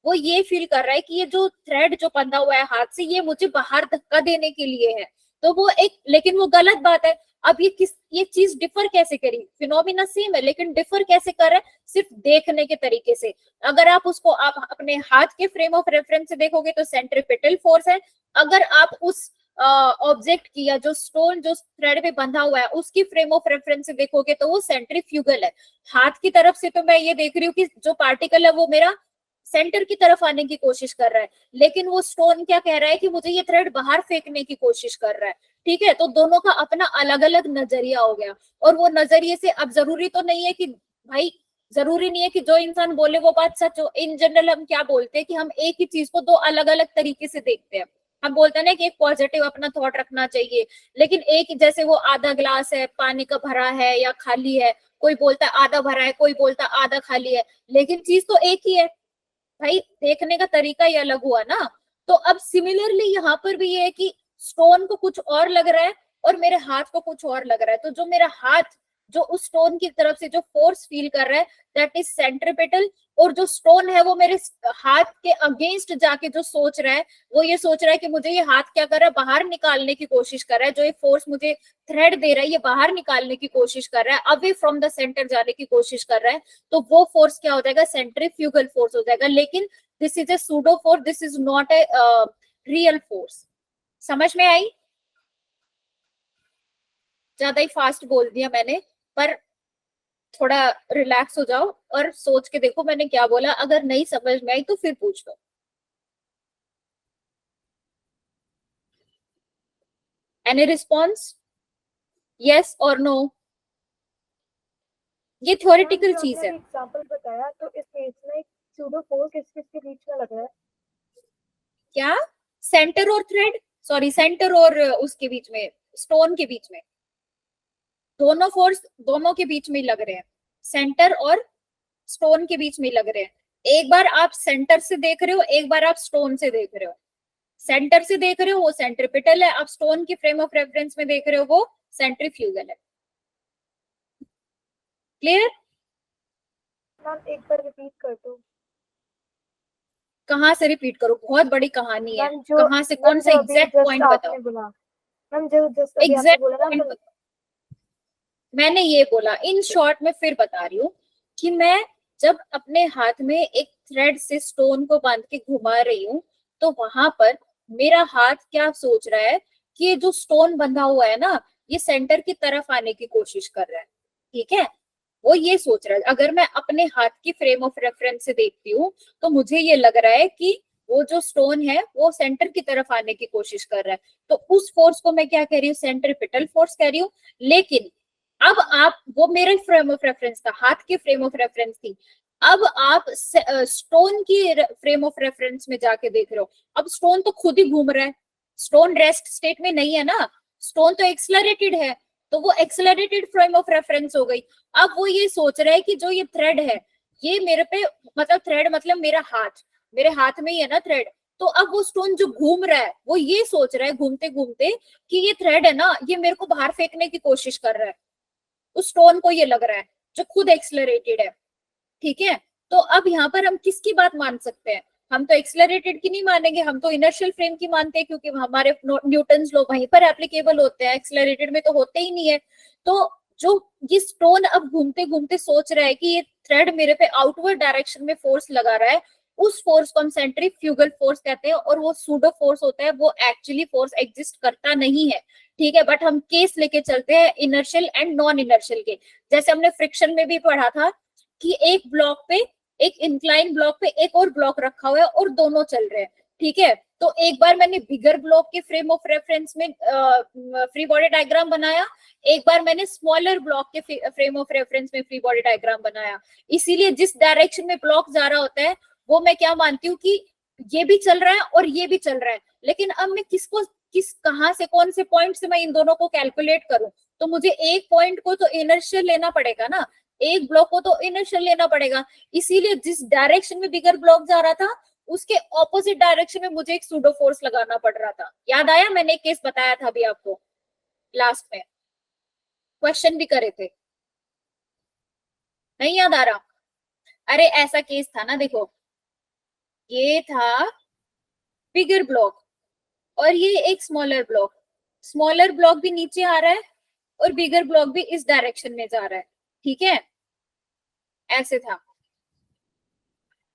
वो ये फील कर रहा है कि ये जो थ्रेड जो बंधा हुआ है हाथ से, ये मुझे बाहर धक्का देने के लिए है। तो वो एक, लेकिन वो गलत बात है। अब ये चीज डिफर कैसे करी? फिनोमिना सेम है, लेकिन डिफर कैसे कर रहा है? सिर्फ देखने के तरीके से। अगर आप उसको आप अपने हाथ के फ्रेम ऑफ रेफरेंस से देखोगे तो सेंट्रीपिटल फोर्स है। अगर आप उस ऑब्जेक्ट की, या जो स्टोन जो थ्रेड पे बंधा हुआ है, उसकी फ्रेम ऑफ रेफरेंस से देखोगे तो वो सेंट्रीफ्यूगल है। हाथ की तरफ से तो मैं ये देख रही हूँ कि जो पार्टिकल है वो मेरा सेंटर की तरफ आने की कोशिश कर रहा है, लेकिन वो स्टोन क्या कह रहा है कि मुझे ये थ्रेड बाहर फेंकने की कोशिश कर रहा है। ठीक है, तो दोनों का अपना अलग अलग नजरिया हो गया, और वो नजरिए से अब जरूरी तो नहीं है कि भाई, जरूरी नहीं है कि जो इंसान बोले वो बात सच हो। इन जनरल हम क्या बोलते हैं कि हम एक ही चीज को दो अलग अलग तरीके से देखते हैं। हम बोलते हैं ना कि एक पॉजिटिव अपना थॉट रखना चाहिए, लेकिन एक जैसे वो आधा ग्लास है, पानी का भरा है या खाली है, कोई बोलता है आधा भरा है, कोई बोलता है आधा खाली है, लेकिन चीज तो एक ही है भाई, देखने का तरीका ही अलग हुआ ना। तो अब सिमिलरली यहाँ पर भी ये है कि स्टोन को कुछ और लग रहा है और मेरे हाथ को कुछ और लग रहा है, तो जो मेरा हाथ जो उस स्टोन की तरफ से जो फोर्स फील कर रहा है दैट इज सेंट्रिपिटल, और जो स्टोन है वो मेरे हाथ के अगेंस्ट जाके जो सोच रहा है, वो ये सोच रहा है कि मुझे ये हाथ क्या कर रहा है, बाहर निकालने की कोशिश कर रहा है, जो ये फोर्स मुझे थ्रेड दे रहा है ये बाहर निकालने की कोशिश कर रहा है, अवे फ्रॉम द सेंटर जाने की कोशिश कर रहा है, तो वो फोर्स क्या हो जाएगा, सेंट्रीफ्यूगल फोर्स हो जाएगा। लेकिन this is a pseudo force, this is not a real force. समझ में आई? ज्यादा ही फास्ट बोल दिया मैंने, पर थोड़ा रिलैक्स हो जाओ और सोच के देखो मैंने क्या बोला, अगर नहीं समझ में आई तो फिर पूछ लो। एनी रिस्पॉन्स, यस और नो? ये थ्योरेटिकल चीज है। एग्जांपल बताया, तो इस केस में सूडो फोर्स किस किस के बीच में लग रहा है? क्या? सेंटर और थ्रेड, सॉरी सेंटर और उसके बीच में, स्टोन के बीच में, दोनों फोर्स दोनों के बीच में लग रहे हैं, सेंटर और स्टोन के बीच में लग रहे हैं। एक बार आप सेंटर से देख रहे हो, एक बार आप स्टोन से देख रहे हो। सेंटर से देख रहे हो वो सेंट्रिपिटल है, आप स्टोन की फ्रेम ऑफ रेफरेंस में देख रहे हो वो सेंट्रीफ्यूगल है। क्लियर? मैम एक बार रिपीट कर दो। कहाँ से रिपीट करूं, बहुत बड़ी कहानी है, मैम जो कहाँ से, कौन सा एग्जैक्ट पॉइंट बताओ, आपने बोला, मैम जो जस्ट अभी आपने एग्जैक्ट बोला ना, पॉइंट बताओ। मैंने ये बोला, इन शॉर्ट में फिर बता रही हूँ कि मैं जब अपने हाथ में एक थ्रेड से स्टोन को बांध के घुमा रही हूँ, तो वहां पर मेरा हाथ क्या सोच रहा है कि ये जो स्टोन बंधा हुआ है ना, ये सेंटर की तरफ आने की कोशिश कर रहा है। ठीक है, वो ये सोच रहा है। अगर मैं अपने हाथ की फ्रेम ऑफ रेफरेंस से देखती हूँ तो मुझे ये लग रहा है कि वो जो स्टोन है वो सेंटर की तरफ आने की कोशिश कर रहा है, तो उस फोर्स को मैं क्या कह रही हूँ, सेंट्रिपिटल फोर्स कह रही हूँ। लेकिन अब आप, वो मेरे फ्रेम ऑफ रेफरेंस था, हाथ की फ्रेम ऑफ रेफरेंस थी, अब आप स्टोन की फ्रेम ऑफ रेफरेंस में जाके देख रहे हो, अब स्टोन तो खुद ही घूम रहा है, स्टोन रेस्ट स्टेट में नहीं है ना, स्टोन तो एक्सलरेटेड है, तो वो एक्सलरेटेड फ्रेम ऑफ रेफरेंस हो गई। अब वो ये सोच रहा है कि जो ये थ्रेड है ये मेरे पे, मतलब थ्रेड मतलब मेरा हाथ, मेरे हाथ में ही है ना थ्रेड, तो अब वो स्टोन जो घूम रहा है वो ये सोच रहा है घूमते घूमते कि ये थ्रेड है ना, ये मेरे को बाहर फेंकने की कोशिश कर रहा है। उस स्टोन को ये लग रहा है जो खुद एक्सलरेटेड है। ठीक है, तो अब यहाँ पर हम किसकी बात मान सकते हैं, हम तो एक्सलरेटेड की नहीं मानेंगे, हम तो इनर्शियल फ्रेम की मानते हैं, क्योंकि हमारे न्यूटन्स लॉ वहीं पर एप्लीकेबल होते हैं, एक्सलरेटेड में तो होते ही नहीं है। तो जो ये स्टोन अब घूमते घूमते सोच रहा है कि ये थ्रेड मेरे पे आउटवर्ड डायरेक्शन में फोर्स लगा रहा है, उस फोर्स को हम सेंट्रीफ्यूगल फोर्स कहते हैं, और वो सूडो फोर्स होता है, वो एक्चुअली फोर्स एग्जिस्ट करता नहीं है। ठीक है, बट हम केस लेके चलते हैं इनर्शियल एंड नॉन इनर्शियल के। जैसे हमने फ्रिक्शन में भी पढ़ा था कि एक ब्लॉक पे, एक इंक्लाइन ब्लॉक पे एक और ब्लॉक रखा हुआ है और दोनों चल रहे हैं। ठीक है, तो एक बार मैंने बिगर ब्लॉक के फ्रेम ऑफ रेफरेंस में फ्री बॉडी डायग्राम बनाया, एक बार मैंने स्मॉलर ब्लॉक के फ्रेम ऑफ रेफरेंस में फ्री बॉडी डायग्राम बनाया। इसीलिए जिस डायरेक्शन में ब्लॉक जा रहा होता है वो मैं क्या मानती हूँ कि ये भी चल रहा है और ये भी चल रहा है, लेकिन अब मैं कहाँ से, कौन से पॉइंट से मैं इन दोनों को कैलकुलेट करूं, तो मुझे एक पॉइंट को तो इनर्शियल लेना पड़ेगा ना, एक ब्लॉक को तो इनर्शियल लेना पड़ेगा। इसीलिए जिस डायरेक्शन में बिगर ब्लॉक जा रहा था उसके ऑपोजिट डायरेक्शन में मुझे एक सूडो फोर्स लगाना पड़ रहा था। याद आया, मैंने एक केस बताया था अभी आपको लास्ट में, क्वेश्चन भी करे थे, नहीं याद आ रहा? अरे ऐसा केस था ना, देखो ये था बिगर ब्लॉक और ये एक स्मॉलर ब्लॉक, स्मॉलर ब्लॉक भी नीचे आ रहा है और बिगर ब्लॉक भी इस डायरेक्शन में जा रहा है। ठीक है, ऐसे था,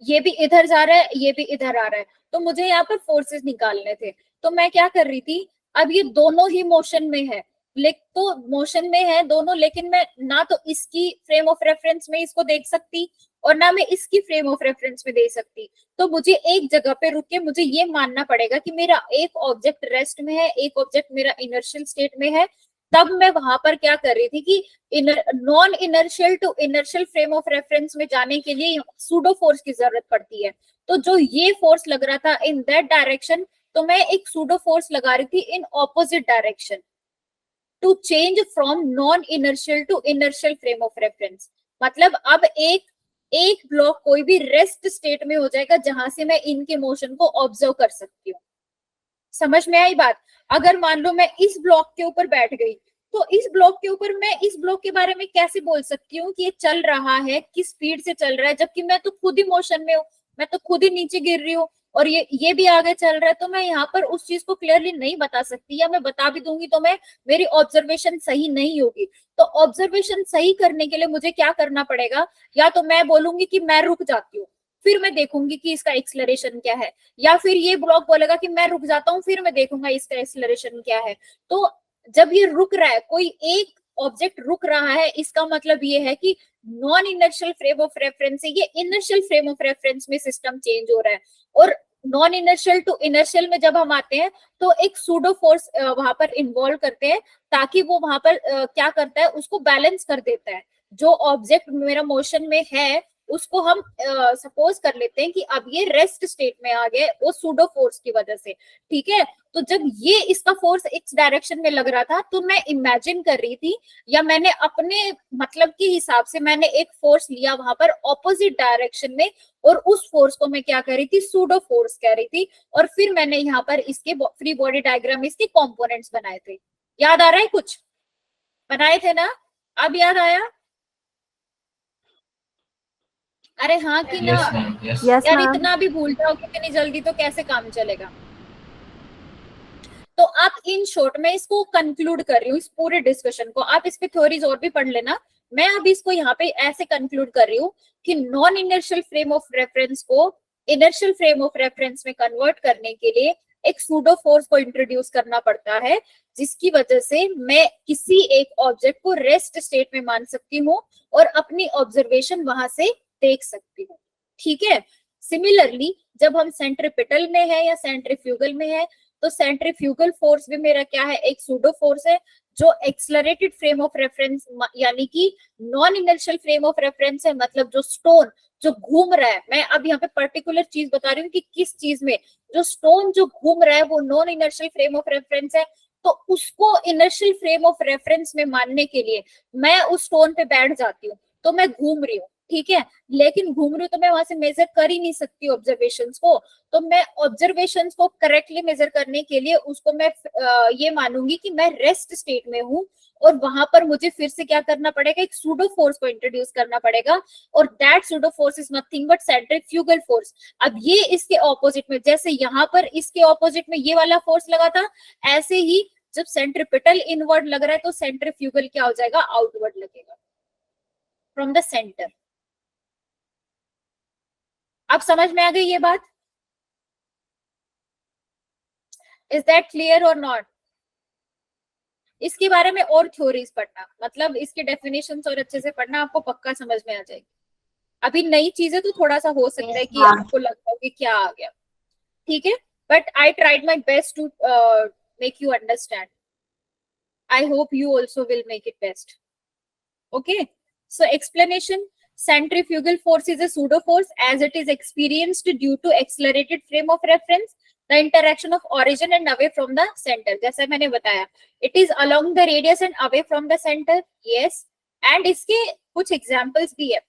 ये भी इधर जा रहा है, ये भी इधर आ रहा है, तो मुझे यहाँ पर फोर्सेस निकालने थे। तो मैं क्या कर रही थी, अब ये दोनों ही मोशन में है, तो मोशन में है दोनों, लेकिन मैं ना तो इसकी फ्रेम ऑफ रेफरेंस में इसको देख सकती और ना मैं इसकी फ्रेम ऑफ रेफरेंस में दे सकती। तो मुझे एक जगह पे रुक के मुझे ये मानना पड़ेगा कि मेरा एक ऑब्जेक्ट रेस्ट में है, एक ऑब्जेक्ट मेरा इनर्शियल स्टेट में है। तब मैं वहां पर क्या कर रही थी कि non inertial to inertial frame of reference में जाने के लिए सूडो फोर्स की जरूरत पड़ती है। तो जो ये फोर्स लग रहा था इन दैट डायरेक्शन, तो मैं एक सूडो फोर्स लगा रही थी in opposite direction to change from non inertial to inertial frame of reference. मतलब अब एक ब्लॉक कोई भी रेस्ट स्टेट में हो जाएगा जहां से मैं इनके मोशन को ऑब्जर्व कर सकती हूँ। समझ में आई बात? अगर मान लो मैं इस ब्लॉक के ऊपर बैठ गई, तो इस ब्लॉक के ऊपर मैं इस ब्लॉक के बारे में कैसे बोल सकती हूँ कि ये चल रहा है, किस स्पीड से चल रहा है, जबकि मैं तो खुद ही मोशन में हूँ, मैं तो खुद ही नीचे गिर रही हूँ और ये भी आगे चल रहा है। तो मैं यहाँ पर उस चीज को क्लियरली नहीं बता सकती, या मैं बता भी दूंगी तो मैं मेरी ऑब्जर्वेशन सही नहीं होगी। तो ऑब्जर्वेशन सही करने के लिए मुझे क्या करना पड़ेगा? या तो मैं बोलूंगी कि मैं रुक जाती हूँ, फिर मैं देखूंगी कि इसका एक्सलरेशन क्या है, या फिर ये ब्लॉक बोलेगा कि मैं रुक जाता हूँ, फिर मैं देखूंगा इसका एक्सलरेशन क्या है। तो जब ये रुक रहा है, कोई एक ऑब्जेक्ट रुक रहा है, इसका मतलब ये है कि non inertial frame of reference से ये इनर्शियल फ्रेम ऑफ रेफरेंस में सिस्टम चेंज हो रहा है। और नॉन इनर्शियल टू इनर्शियल में जब हम आते हैं तो एक सूडो फोर्स वहां पर इन्वॉल्व करते हैं, ताकि वो वहां पर क्या करता है, उसको बैलेंस कर देता है। जो ऑब्जेक्ट मेरा मोशन में है उसको हम सपोज कर लेते हैं कि अब ये रेस्ट स्टेट में आ गए, वो सूडो फोर्स की वजह से। ठीक है, तो जब ये इसका फोर्स इस डायरेक्शन में लग रहा था, तो मैं इमेजिन कर रही थी, या मैंने अपने मतलब के हिसाब से मैंने एक फोर्स लिया वहां पर ऑपोजिट डायरेक्शन में, और उस फोर्स को मैं क्या कर रही थी, सूडो फोर्स कह रही थी। और फिर मैंने यहाँ पर इसके फ्री बॉडी डायग्राम, इसके कॉम्पोनेंट्स बनाए थे। याद आ रहा है कुछ? बनाए थे ना? अब याद आया? अरे हाँ कि ना? Yes ma'am, yes. Yes, यार ma'am. इतना भी भूल जाओगे इतनी जल्दी तो कैसे काम चलेगा? तो आप इन शॉर्ट में इसको कंक्लूड कर रही हूँ, इस पूरे डिस्कशन को। आप इस पे थ्योरीज और भी पढ़ लेना। मैं अभी इसको यहाँ पे ऐसे कंक्लूड कर रही हूँ कि non inertial frame of reference को इनर्शियल फ्रेम ऑफ रेफरेंस में कन्वर्ट करने के लिए एक सूडो फोर्स को इंट्रोड्यूस करना पड़ता है, जिसकी वजह से मैं किसी एक ऑब्जेक्ट को रेस्ट स्टेट में मान सकती हूँ और अपनी ऑब्जर्वेशन वहां से देख सकती हूँ। ठीक है, सिमिलरली जब हम सेंट्रीपिटल में है या सेंट्रीफ्यूगल में है, तो सेंट्रीफ्यूगल फोर्स भी मेरा क्या है, एक सूडो फोर्स है, जो एक्सलरेटेड फ्रेम ऑफ रेफरेंस यानी कि non inertial frame of reference है। मतलब जो स्टोन जो घूम रहा है, मैं अब यहाँ पे पर्टिकुलर चीज बता रही हूँ कि किस चीज में, जो स्टोन जो घूम रहा है वो non inertial frame of reference है। तो उसको इनर्शियल फ्रेम ऑफ रेफरेंस में मानने के लिए मैं उस स्टोन पे बैठ जाती हूँ, तो मैं घूम रही हूँ। ठीक है, लेकिन घूम रही हूँ तो मैं वहां से मेजर कर ही नहीं सकती ऑब्जर्वेशंस को। तो मैं ऑब्जर्वेशंस को करेक्टली मेजर करने के लिए उसको मैं ये मानूंगी कि मैं रेस्ट स्टेट में हूँ, और वहां पर मुझे फिर से क्या करना पड़ेगा, एक सूडो फोर्स को इंट्रोड्यूस करना पड़ेगा, और that pseudo force is nothing but centrifugal force. अब ये इसके ऑपोजिट में, जैसे यहाँ पर इसके ऑपोजिट में ये वाला फोर्स लगा था, ऐसे ही जब सेंट्रीपिटल इनवर्ड लग रहा है तो सेंट्रीफ्यूगल क्या हो जाएगा, आउटवर्ड लगेगा फ्रॉम द सेंटर। अब समझ में आ गई ये बात? इज दैट क्लियर और नॉट? इसके बारे में और थ्योरीज पढ़ना, मतलब इसके डेफिनेशंस और अच्छे से पढ़ना, आपको पक्का समझ में आ जाएगी। अभी नई चीजें तो थोड़ा सा हो सकता है कि आपको लगता हो कि क्या आ गया। ठीक है, but I tried my best to make you understand. I hope you also will make it best. Okay, so explanation: centrifugal force is a pseudo force as it is experienced due to accelerated frame of reference, the interaction of origin and away from the center. जैसे मैंने बताया, it is along the radius and away from the center. Yes, and इसके कुछ examples भी है.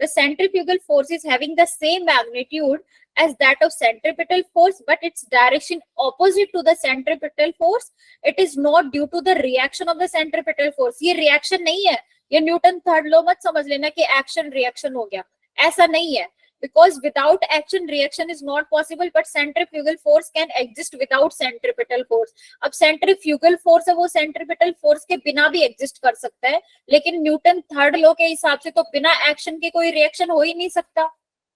The centrifugal force is having the same magnitude as that of centripetal force, but its direction opposite to the centripetal force. It is not due to the reaction of the centripetal force. ये reaction नहीं है, ये Newton third law मत समझ लेना कि action reaction हो गया, ऐसा नहीं है. Because without action reaction is not possible, but centrifugal force can exist without centripetal force. अब centrifugal force है वो centripetal force के बिना भी exist कर सकता है, लेकिन न्यूटन थर्ड लॉ के हिसाब से तो बिना एक्शन के कोई रिएक्शन हो ही नहीं सकता,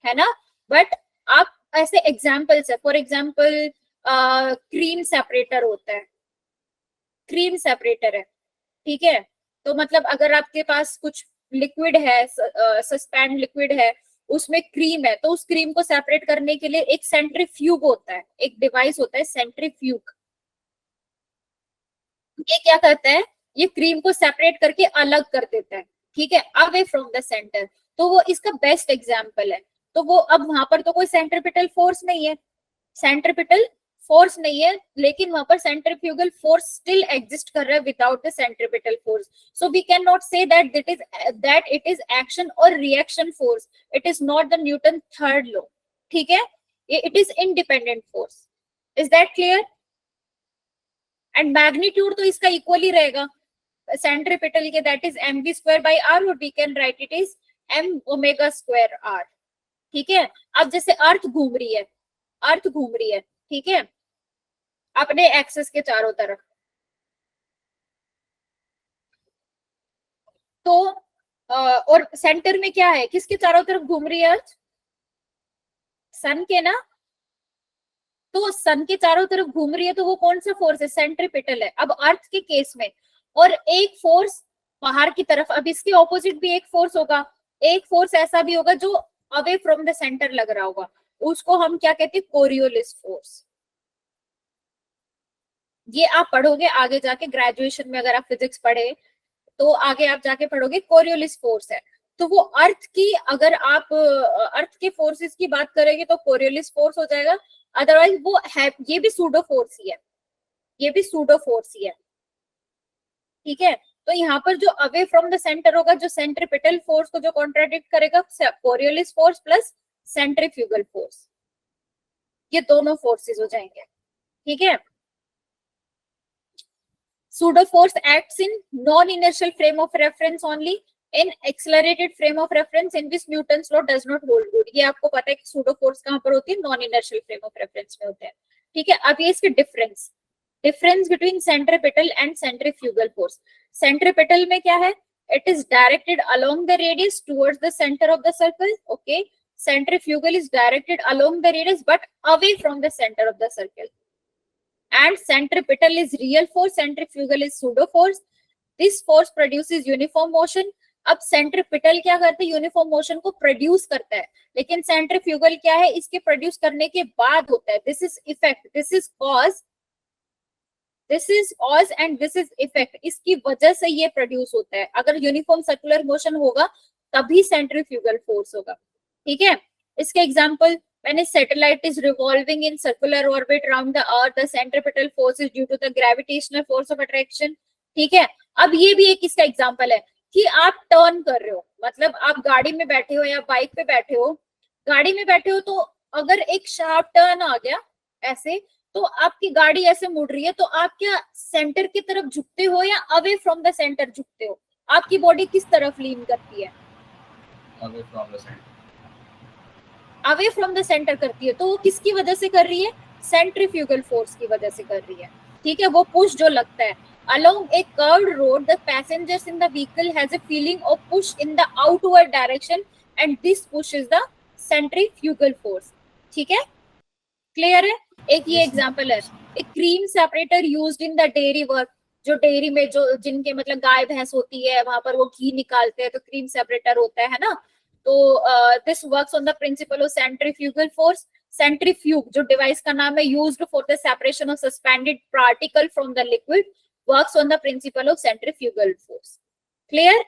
है ना. बट आप ऐसे एग्जाम्पल्स है, फॉर एग्जाम्पल क्रीम सेपरेटर होता है, क्रीम सेपरेटर है, ठीक है. तो मतलब अगर आपके पास कुछ लिक्विड है, सस्पेंड लिक्विड है, उसमें क्रीम है, तो उस क्रीम को सेपरेट करने के लिए एक सेंट्रीफ्यूग होता है, एक डिवाइस होता है सेंट्रीफ्यूग। ये क्या करता है, ये क्रीम को सेपरेट करके अलग कर देता है, ठीक है, अवे फ्रॉम द सेंटर। तो वो इसका बेस्ट एग्जाम्पल है। तो वो अब वहां पर तो कोई सेंट्रीपिटल फोर्स नहीं है, सेंट्रीपिटल फोर्स नहीं है, लेकिन वहां पर सेंट्रीफ्यूगल फोर्स स्टिल एग्जिस्ट कर रहा है without the centripetal force. So we can not say that it is action और reaction force, it is not the Newton third law, ठीक है, it is independent force. Is that clear? And magnitude तो इसका equally रहेगा centripetal के, that is mv square by r, और we can write it is m omega square r, ठीक है। अब जैसे अर्थ घूम रही है, अर्थ घूम रही है, ठीक है, अपने एक्सिस के चारों तरफ, तो और सेंटर में क्या है, किसके चारों तरफ घूम रही है अर्थ? सन के ना, तो सन के चारों तरफ घूम रही है, तो वो कौन सा फोर्स है, सेंट्रीपिटल है। अब अर्थ के केस में, और एक फोर्स बाहर की तरफ, अब इसके ऑपोजिट भी एक फोर्स होगा, एक फोर्स ऐसा भी होगा जो अवे फ्रॉम द सेंटर लग रहा होगा, उसको हम क्या कहते हैं, कोरियोलिस फोर्स। ये आप पढ़ोगे आगे जाके ग्रेजुएशन में, अगर आप फिजिक्स पढ़े तो आगे आप जाके पढ़ोगे कोरियोलिस फोर्स है। तो वो अर्थ की, अगर आप अर्थ के फोर्सेस की बात करेंगे तो कोरियोलिस फोर्स हो जाएगा, अदरवाइज वो है, ये भी सूडो फोर्स ही है, ये भी सूडो फोर्स ही है, ठीक है। तो यहाँ पर जो अवे फ्रॉम द सेंटर होगा, जो सेंट्रीपिटल फोर्स को जो कॉन्ट्राडिक्ट करेगा, Coriolis force plus centrifugal force, ये दोनों फोर्सेस हो जाएंगे, ठीक है। Pseudo force acts in non-inertial frame of reference only, in accelerated frame of reference in which Newton's law does not hold good। ये आपको पता है कि pseudo force कहाँ पर होती है, non-inertial frame of reference में होते हैं, ठीक है। अब ये इसके difference between centripetal and centrifugal force. Centripetal में क्या है, it is directed along the radius towards the center of the circle, okay। Centrifugal is directed along the radius but away from the center of the circle, and centripetal is real force, centrifugal is pseudo force। this force produces uniform motion। अब centripetal क्या करते हैं, uniform motion को produce करता है, लेकिन centrifugal क्या है, इसके प्रोड्यूस करने के बाद होता है। This is effect, this is cause and this is effect, इसकी वजह से ये प्रोड्यूस होता है। अगर यूनिफॉर्म सर्कुलर मोशन होगा तभी सेंट्रीफ्यूगल फोर्स होगा, ठीक है। इसके example, when a satellite is revolving in circular orbit around the earth, the centripetal force is due to the gravitational force of attraction, ठीक है। अब ये भी एक इसका एग्जांपल है कि आप टर्न कर रहे हो, मतलब आप गाड़ी में बैठे हो या बाइक पे बैठे हो, गाड़ी में बैठे हो, तो अगर एक शार्प टर्न आ गया ऐसे, तो आपकी गाड़ी ऐसे मुड़ रही है, तो आप क्या सेंटर की तरफ झुकते हो या अवे फ्रॉम द सेंटर झुकते हो? आपकी बॉडी किस तरफ लीन करती है? Away from the centre, away from the centre करती है। तो वो किसकी वजह से कर रही है, सेंट्रीफ्यूगल फोर्स की वजह से कर रही है, ठीक है। वो पुश जो लगता है along a curved road, the passengers in the vehicle has a feeling of push in the outward direction and this push is the centrifugal force, ठीक है, क्लियर है। एक ये एग्जांपल है, एक cream separator used in the dairy work, जो dairy में जो जिनके मतलब गाय भैंस होती है, वहां पर वो घी निकालते हैं, तो क्रीम सेपरेटर होता है ना। तो this works on the principle of centrifugal force. Centrifuge जो डिवाइस का नाम है, used for the separation of suspended particle from the liquid, works on the principle of centrifugal force. Clear?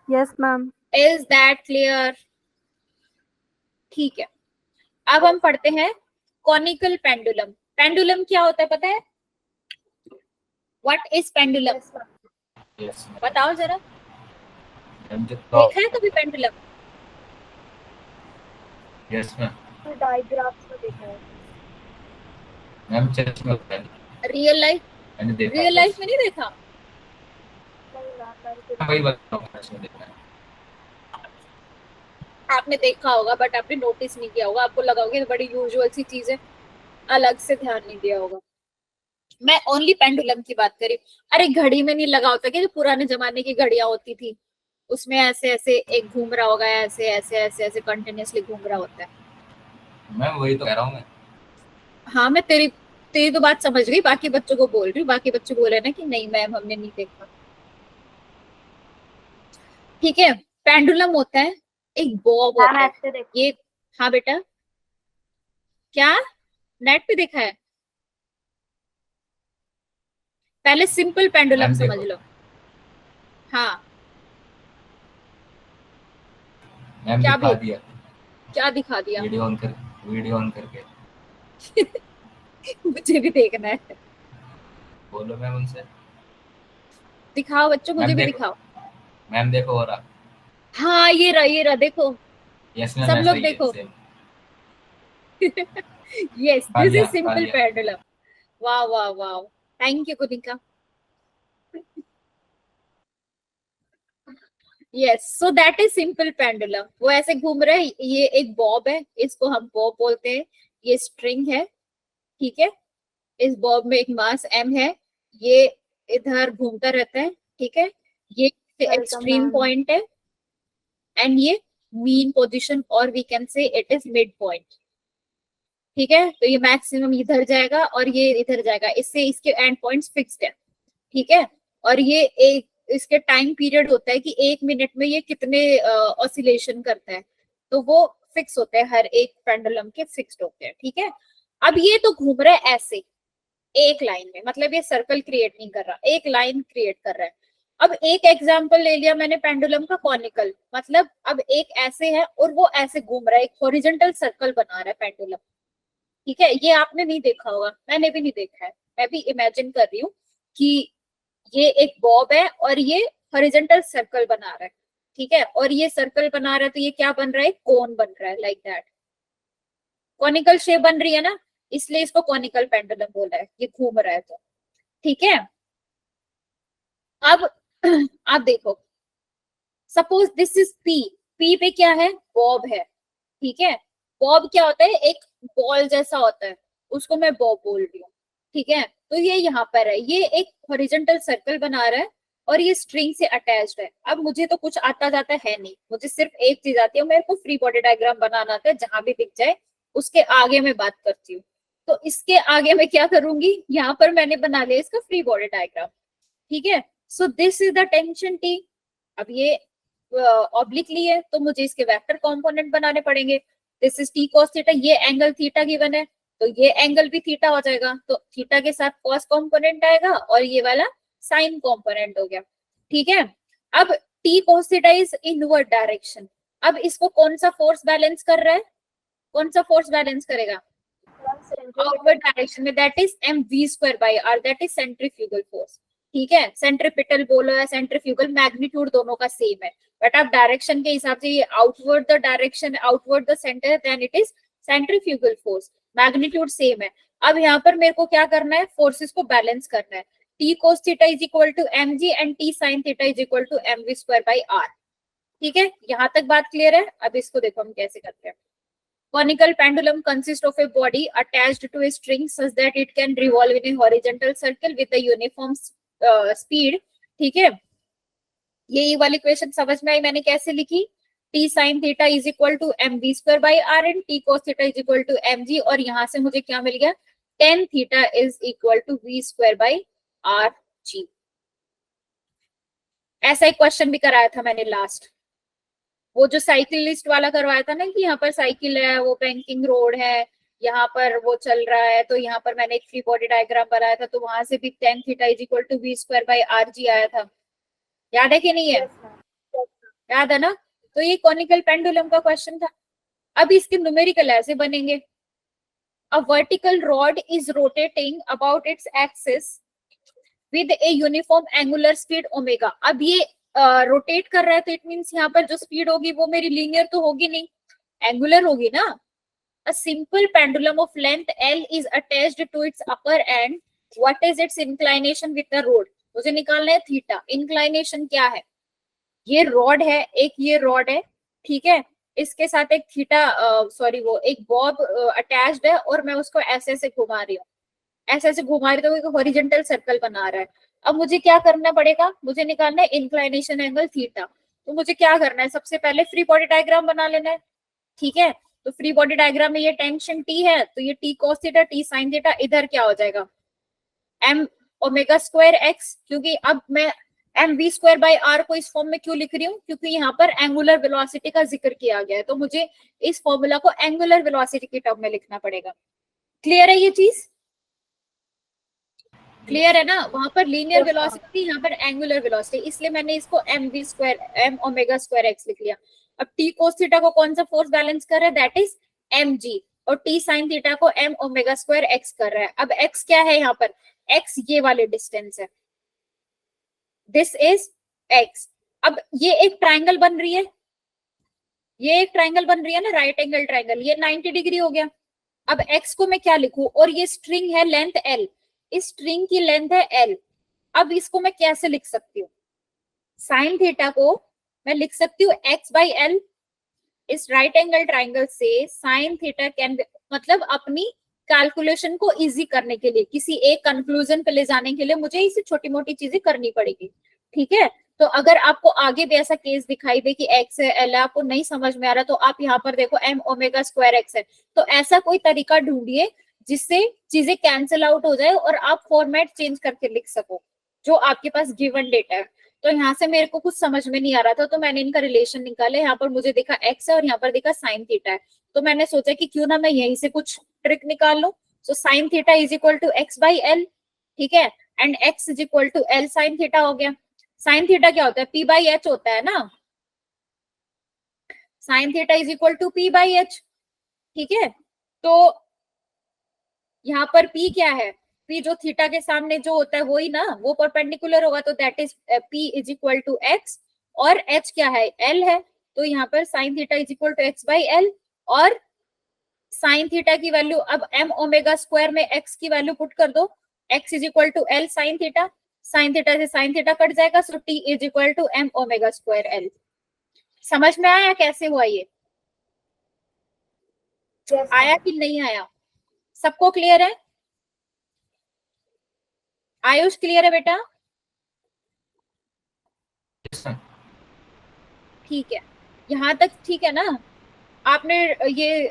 Yes, ma'am. Is that clear? ठीक है, अब हम पढ़ते हैं कॉनिकल पेंडुलम। पेंडुलम क्या होता है पता है? What is pendulum? Yes, ma'am. Yes ma'am. बताओ जरा, मैम जो देखा है कभी पेंडुलम? Yes ma'am. तो डायग्राम्स में देखा है। मैम चर्च में होता है, रियल लाइफ, मैंने देखा। रियल लाइफ में नहीं देखा? नहीं मैम, मैंने तो वही बता रहा हूँ, चर्च में देखा है। आपने देखा होगा बट आपने नोटिस नहीं किया होगा, आपको लगा होगा ये बड़ी यूजुअल सी चीज है, अलग से ध्यान नहीं दिया होगा। मैं ओनली पेंडुलम की बात करी। अरे घड़ी में नहीं लगा होता क्या, जो पुराने जमाने की घड़ियां होती थी, उसमें ऐसे ऐसे एक घूम रहा होगा, ऐसे ऐसे ऐसे ऐसे कंटिन्यूअसली घूम रहा होता है। मैम वही तो कह रहा हूँ मैं। हाँ, मैं तेरी तेरी तो बात समझ गई, बाकी बच्चों को बोल रही हूँ। बाकी बच्चे बोले ना कि नहीं मैम हमने नहीं देखा। ठीक है, पेंडुलम होता है एक बॉब मैम होता है ऐसे देखो, ये। हाँ बेटा, क्या नेट पे देखा है? पहले सिंपल पेंडुलम मैम समझ देखो, लो। हाँ, मैम क्या दिखा भी, दिया। क्या दिखा दिया? वीडियो ऑन करके मुझे भी देखना है। बोलो मैम उनसे। दिखाओ बच्चों, मुझे मैम भी देखो, दिखाओ। मैम देखो हो रहा। हाँ ये रहा देखो, यस मैम सब ऐसा लोग ही है देखो। सेम। यस, खा दिस लिया इज खा सिंपल लिया। पेंडुलम। वाह वाह वाह, thank you Kunika. Yes, so that is simple pendulum. वो ऐसे घूम रहे हैं, ये एक बॉब है, इसको हम बॉब बोलते हैं। ये स्ट्रिंग है, ठीक है। इस बॉब में एक मास m है, ये इधर घूमता रहता है, ठीक है। ये वेलकम एक्सट्रीम मैम। पॉइंट है, एंड ये मीन पोजीशन, और we can say it is mid point, ठीक है। तो ये मैक्सिमम इधर जाएगा और ये इधर जाएगा, इससे इसके एंड पॉइंट्स फिक्स्ड है, ठीक है। और ये एक इसके टाइम पीरियड होता है कि 1 मिनट में ये कितने ऑसिलेशन करता है, तो वो फिक्स होते हैं, हर एक पेंडुलम के फिक्स्ड होते हैं, ठीक है। अब ये तो घूम रहा है ऐसे एक लाइन में, मतलब ये सर्कल क्रिएट नहीं कर रहा, एक लाइन क्रिएट कर रहा है। अब एक एग्जांपल ले लिया मैंने पेंडुलम का कॉनिकल, मतलब अब एक ऐसे है और वो ऐसे घूम रहा है, एक हॉरिजॉन्टल सर्कल बना रहा है पेंडुलम, ठीक है। ये आपने नहीं देखा होगा, मैंने भी नहीं देखा है, मैं भी इमेजिन कर रही हूँ कि ये एक बॉब है और ये हॉरिजॉन्टल सर्कल बना रहा है, ठीक है। और ये सर्कल बना रहा है तो ये क्या बन रहा है, कोन बन रहा है, लाइक दैट। कॉनिकल शेप बन रही है ना, इसलिए इसको कॉनिकल पेंडुलम बोला है, ये घूम रहा है तो, ठीक है। अब आप देखो, suppose this is P, P पे क्या है, बॉब है, ठीक है। बॉब क्या होता है, एक बॉल जैसा होता है, उसको मैं बॉब बोल रही हूँ, ठीक है। तो ये यहाँ पर है, ये एक हॉरिजॉन्टल सर्कल बना रहा है और ये स्ट्रिंग से अटैच्ड है। अब मुझे तो कुछ आता जाता है नहीं, मुझे सिर्फ एक चीज आती है, मेरे को फ्री बॉडी डायग्राम बनाना आता है, जहां भी दिख जाए उसके आगे मैं बात करती हूँ। तो इसके आगे मैं क्या करूंगी, यहाँ पर मैंने बना लिया इसका फ्री बॉडी डायग्राम, ठीक है। So this is the tension T. अब ये ऑब्लिकली है तो मुझे इसके वेक्टर कंपोनेंट बनाने पड़ेंगे। This is T cos theta, ये एंगल थीटा गिवन है, तो ये एंगल भी थीटा हो जाएगा, तो थीटा के साथ कॉस कंपोनेंट आएगा और ये वाला साइन कंपोनेंट हो गया, ठीक है। अब T cos theta is inward direction. अब इसको कौन सा फोर्स बैलेंस कर रहा है, कौन सा फोर्स बैलेंस करेगा, आउटवर्ड डायरेक्शन में, that is m we square by r, that is centrifugal force, ठीक है। सेंट्रीपिटल बोलो या सेंट्रीफ्यूगल, मैग्नीट्यूड दोनों का सेम है, बट आप डायरेक्शन के हिसाब से, ये outward the direction, outward the centre, then it is centrifugal force, magnitude same है। अब यहाँ पर मेरे को क्या करना है, फोर्सेस को बैलेंस करना है। T cos theta is equal to m g and t sine theta is equal to m we square by r, ठीक है। यहाँ तक बात क्लियर है। अब इसको देखो हम कैसे करते हैं। Conical pendulum consists of a body attached to a string such that it can revolve in a horizontal circle with a uniform speed, ठीक है। ये वाली इक्वेशन समझ में आई मैंने कैसे लिखी, t sine theta is equal to m b square by r and t cos theta is equal to m g, और यहाँ से मुझे क्या मिल गया, tan theta is equal to v square by r g. ऐसा एक क्वेश्चन भी कराया था मैंने लास्ट, वो जो साइकिलिस्ट वाला करवाया था ना, कि यहाँ पर साइकिल है, वो बैंकिंग रोड है, यहाँ पर वो चल रहा है, तो यहाँ पर मैंने एक फ्री बॉडी डायग्राम बनाया था, तो वहां से भी tan theta is equal to v square by r g आया था। याद है कि नहीं है, याद है ना। तो ये कॉनिकल पेंडुलम का क्वेश्चन था। अब इसके न्यूमेरिकल ऐसे बनेंगे, a vertical rod is rotating about its axis with a uniform angular speed omega. अब ये रोटेट कर रहा है, तो इट मींस यहाँ पर जो स्पीड होगी वो मेरी लीनियर तो होगी नहीं, एंगुलर होगी ना। A simple pendulum of length L is attached to its upper end. What is its inclination with the rod? मुझे निकालना है थीटा, इंक्लाइनेशन क्या है, ये रॉड है, एक ये रॉड है, ठीक है। इसके साथ एक थीटा सॉरी वो एक बॉब अटैच्ड है, और मैं उसको ऐसे ऐसे घुमा रही हूँ, ऐसे ऐसे घुमा रही हूँ, तो हॉरिजॉन्टल सर्कल बना रहा है। अब मुझे क्या करना पड़ेगा, मुझे निकालना है इंक्लाइनेशन एंगल थीटा। तो मुझे क्या करना है, सबसे पहले फ्री बॉडी डायग्राम बना लेना है, ठीक है। तो फ्री बॉडी डायग्राम में ये टेंशन टी है, तो ये T cos theta T sine theta इधर क्या हो जाएगा, एम ओमेगा स्क्वायर एक्स, क्योंकि अब मैं mv²/r को इस फॉर्म में क्यों लिख रही हूँ, क्योंकि यहाँ पर एंगुलर वेलोसिटी का जिक्र किया गया है, तो मुझे इस फॉर्मूला को एंगुलर वेलोसिटी के टर्म में लिखना पड़ेगा। क्लियर है ये चीज? क्लियर है ना? वहां पर लीनियर Yes, वेलोसिटी थी, यहाँ पर एंगुलर वेलोसिटी, इसलिए मैंने इसको m²m⍵²x लिख लिया। अब t cos थीटा को कौन सा फोर्स बैलेंस कर रहा है, दैट इज mg, और t sin थीटा को m⍵²x कर रहा है। अब x क्या है यहाँ पर, x ये वाले डिस्टेंस है, दिस इज x। अब ये एक ट्राइंगल बन रही है, ये एक ट्राइंगल बन रही है ना, राइट एंगल ट्राइंगल, ये 90 डिग्री हो गया। अब x को मैं क्या लिखूं, और ये स्ट्रिंग है लेंथ l, इस स्ट्रिंग की लेंथ है l। अब इसको मैं कैसे लिख सकती हूँ, साइन थीटा को मैं लिख सकती हूँ x/l। इस राइट एंगल ट्राइंगल से साइन थीटा कैन, मतलब अपनी कैलकुलेशन को इजी करने के लिए, किसी एक कंक्लूजन पे ले जाने के लिए मुझे इसे छोटी मोटी चीजें करनी पड़ेगी, ठीक है। तो अगर आपको आगे भी ऐसा केस दिखाई दे कि x है, l है, आपको नहीं समझ में आ रहा, तो आप यहाँ पर देखो m⍵²x है, तो ऐसा कोई तरीका ढूंढिए जिससे चीजें कैंसिल आउट हो जाए और आप फॉर्मेट चेंज करके लिख सको जो आपके पास गिवन डेटा है। तो यहाँ से मेरे को कुछ समझ में नहीं आ रहा था, तो मैंने इनका रिलेशन निकाले, यहाँ पर मुझे दिखा x है और यहाँ पर दिखा साइन थीटा है, तो मैंने सोचा कि क्यों ना मैं यहीं से कुछ ट्रिक निकाल लूं। So sine theta is equal to x/l, ठीक है, and x is equal to l sine theta हो गया। साइन थीटा क्या होता है, p/h होता है ना, sine theta is equal to p/h, ठीक है। तो यहाँ पर p क्या है, p जो थीटा के सामने जो होता है वही ना, वो परपेंडिकुलर होगा, तो that is p is equal to x, और h क्या है, l है, तो यहाँ पर sine theta is equal to x/l, और साइन थीटा की वैल्यू अब m⍵² में x की वैल्यू पुट कर दो, x is equal to l sine theta, sine theta से साइन थीटा कट जाएगा, so t is equal to m⍵²l। समझ में आया कैसे हुआ ये, yes, आया कि नहीं आया, सबको क्लियर है? आयुष क्लियर है बेटा? Yes, ma'am. ठीक है, यहाँ तक ठीक है ना? आपने ये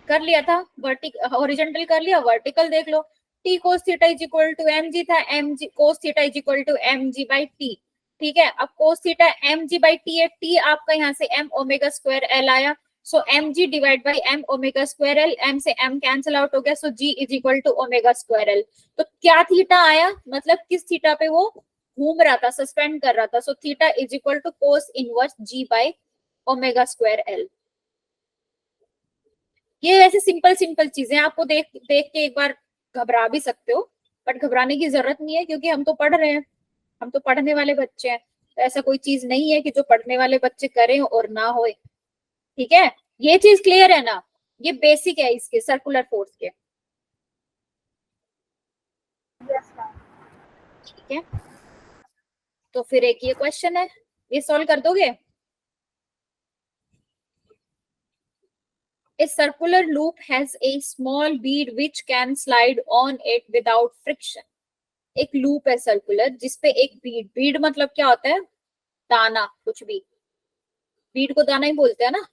कर लिया था, वर्टिकल हॉरिजॉन्टल कर लिया, वर्टिकल देख लो, t cos theta is equal to mg था, mg cos theta is equal to mg/t, ठीक है। अब cos थीटा mg/t है, t आपका यहाँ से m⍵²l आया, so mg divide by m⍵²l, m से m कैंसिल आउट हो गया, so g is equal to ⍵²l। तो क्या थीटा आया, मतलब किस थीटा पे वो घूम रहा था, सस्पेंड कर रहा था, so theta is equal to cos inverse g/⍵²l। ये वैसे सिंपल सिंपल चीजें, आपको देख देख के एक बार घबरा भी सकते हो, बट घबराने की जरूरत नहीं है, क्योंकि हम तो पढ़ रहे हैं, हम तो पढ़ने वाले बच्चे हैं, तो ऐसा कोई चीज नहीं है कि जो पढ़ने वाले बच्चे करें और ना होए, ठीक है। ये चीज क्लियर है ना, ये बेसिक है इसके सर्कुलर फोर्स के, yes, ma'am. ठीक है। तो फिर एक ये क्वेश्चन है, ये सॉल्व कर दोगे। A circular loop has a small bead which can slide on it without friction. एक लूप है सर्कुलर जिसपे एक बीड, बीड मतलब क्या होता है, दाना, कुछ भी, बीड को दाना ही बोलते हैं ना,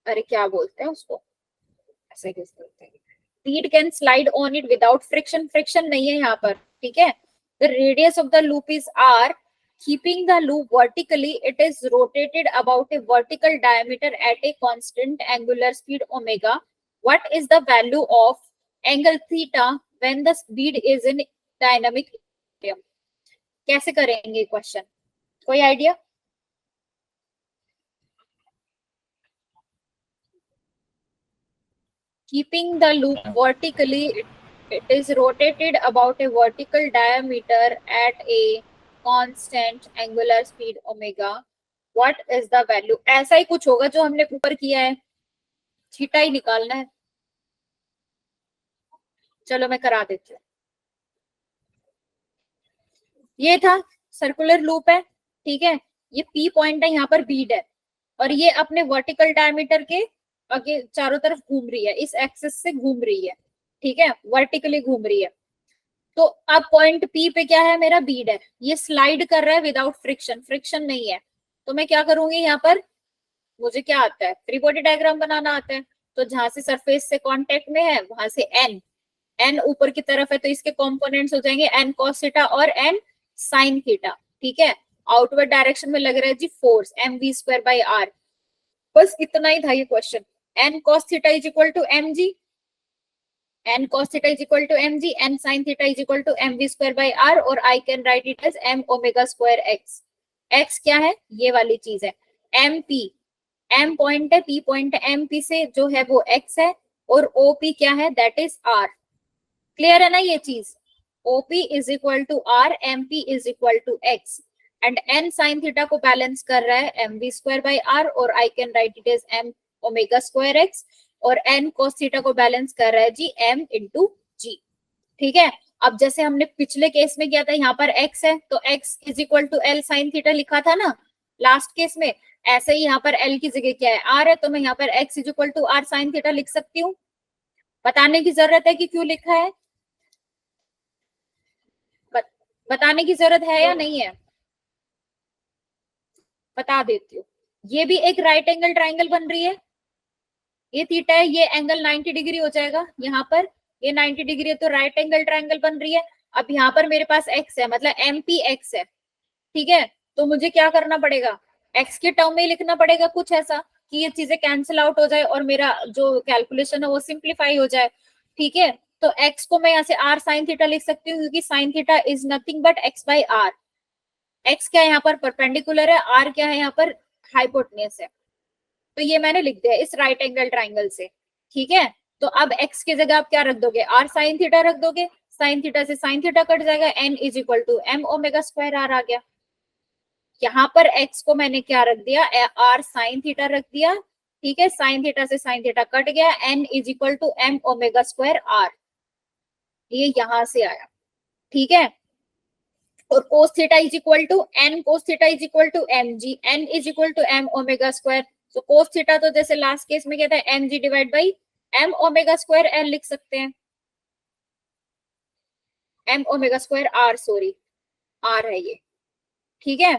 अरे क्या बोलते हैं उसको, ऐसे कैसे बोलते हैं, Beed can slide on it without friction, friction नहीं है यहाँ पर, ठीक है। The radius of the loop is r, keeping the loop vertically it is rotated about a vertical diameter at a constant angular speed omega. What is the value of angle theta when the speed is in dynamic equilibrium? कैसे करेंगे question, कोई idea? Keeping the loop vertically it is rotated about a vertical diameter at a constant angular speed omega. What is the value? ऐसा ही कुछ होगा जो हमने ऊपर किया है, थीटा ही निकालना है। चलो मैं करा देती हूँ। ये था सर्कुलर लूप है, ठीक है, ये P पॉइंट है, यहाँ पर बीड है, और ये अपने वर्टिकल डायमीटर के आगे चारों तरफ घूम रही है, इस एक्सिस से घूम रही है, ठीक है, वर्टिकली घूम रही है। तो अब पॉइंट P पे क्या है, मेरा बीड है, ये स्लाइड कर रहा है विदाउट फ्रिक्शन, फ्रिक्शन नहीं है, तो मैं क्या करूंगी, यहाँ पर मुझे क्या आता है, फ्री बॉडी डायग्राम बनाना आता है, तो जहां से सरफेस से कांटेक्ट में है वहां से n, n ऊपर की तरफ है तो इसके कंपोनेंट्स हो जाएंगे n cos थीटा और n sin थीटा, ठीक है। आउटवर्ड डायरेक्शन में लग रहा है जी फोर्स mv²/r। बस इतना ही था ये question. n cos theta is equal to mg, n cos theta is equal to mg, n sin theta is equal to mv²/r, और I can write it as m omega square x। x क्या है, ये वाली चीज है mp, m point है, p point है, mp से जो है वो x है, और op क्या है, दैट इज r। क्लियर है ना ये चीज? op is equal to r, mp is equal to x, and n sin theta को बैलेंस कर रहा है mv²/r, और I can write it as m omega square x, और n cos थीटा को बैलेंस कर रहा है जी m इंटू जी, ठीक है। अब जैसे हमने पिछले केस में किया था, यहाँ पर x है तो x is equal to l sin theta लिखा था ना लास्ट केस में, ऐसे ही यहाँ पर l की जगह क्या है, r है, तो मैं यहाँ पर x is equal to r sin theta लिख सकती हूँ। बताने की जरूरत है कि क्यों लिखा है, बताने की जरूरत है या नहीं है? बता देती हूँ। ये भी एक राइट एंगल ट्राइंगल बन रही है, ये थीटा है, ये एंगल 90 डिग्री हो जाएगा, यहाँ पर ये 90 डिग्री है तो राइट एंगल ट्राइंगल बन रही है। अब यहाँ पर मेरे पास x है, मतलब mp x है, ठीक है। तो मुझे क्या करना पड़ेगा, x के टर्म में लिखना पड़ेगा कुछ ऐसा कि ये चीजें कैंसिल आउट हो जाए और मेरा जो कैलकुलेशन है वो सिंप्लीफाई हो जाए, ठीक है। तो x को मैं यहाँ से r sin थीटा लिख सकती हूँ, क्योंकि sin theta is nothing but x/r। x क्या है यहाँ पर, परपेंडिकुलर है, r क्या है यहाँ पर, हाइपोटेन्यूस है। तो ये मैंने लिख दिया इस राइट एंगल ट्राइंगल से, ठीक है। तो अब x की जगह आप क्या रख दोगे, r sin थीटा रख दोगे, sin थीटा से sin थीटा कट जाएगा, n is equal to m omega square r आ गया। यहाँ पर x को मैंने क्या रख दिया, r sin थीटा रख दिया, ठीक है। sin थीटा से sin थीटा कट गया, n is equal to m omega square r, ये यहां से आया, ठीक है। और cos theta is equal to n cos theta is equal to mg, n is equal to m omega square. तो cos थीटा तो जैसे लास्ट केस में क्या था, mg divide by m omega square l लिख सकते हैं, m omega square r, sorry r है ये, ठीक है।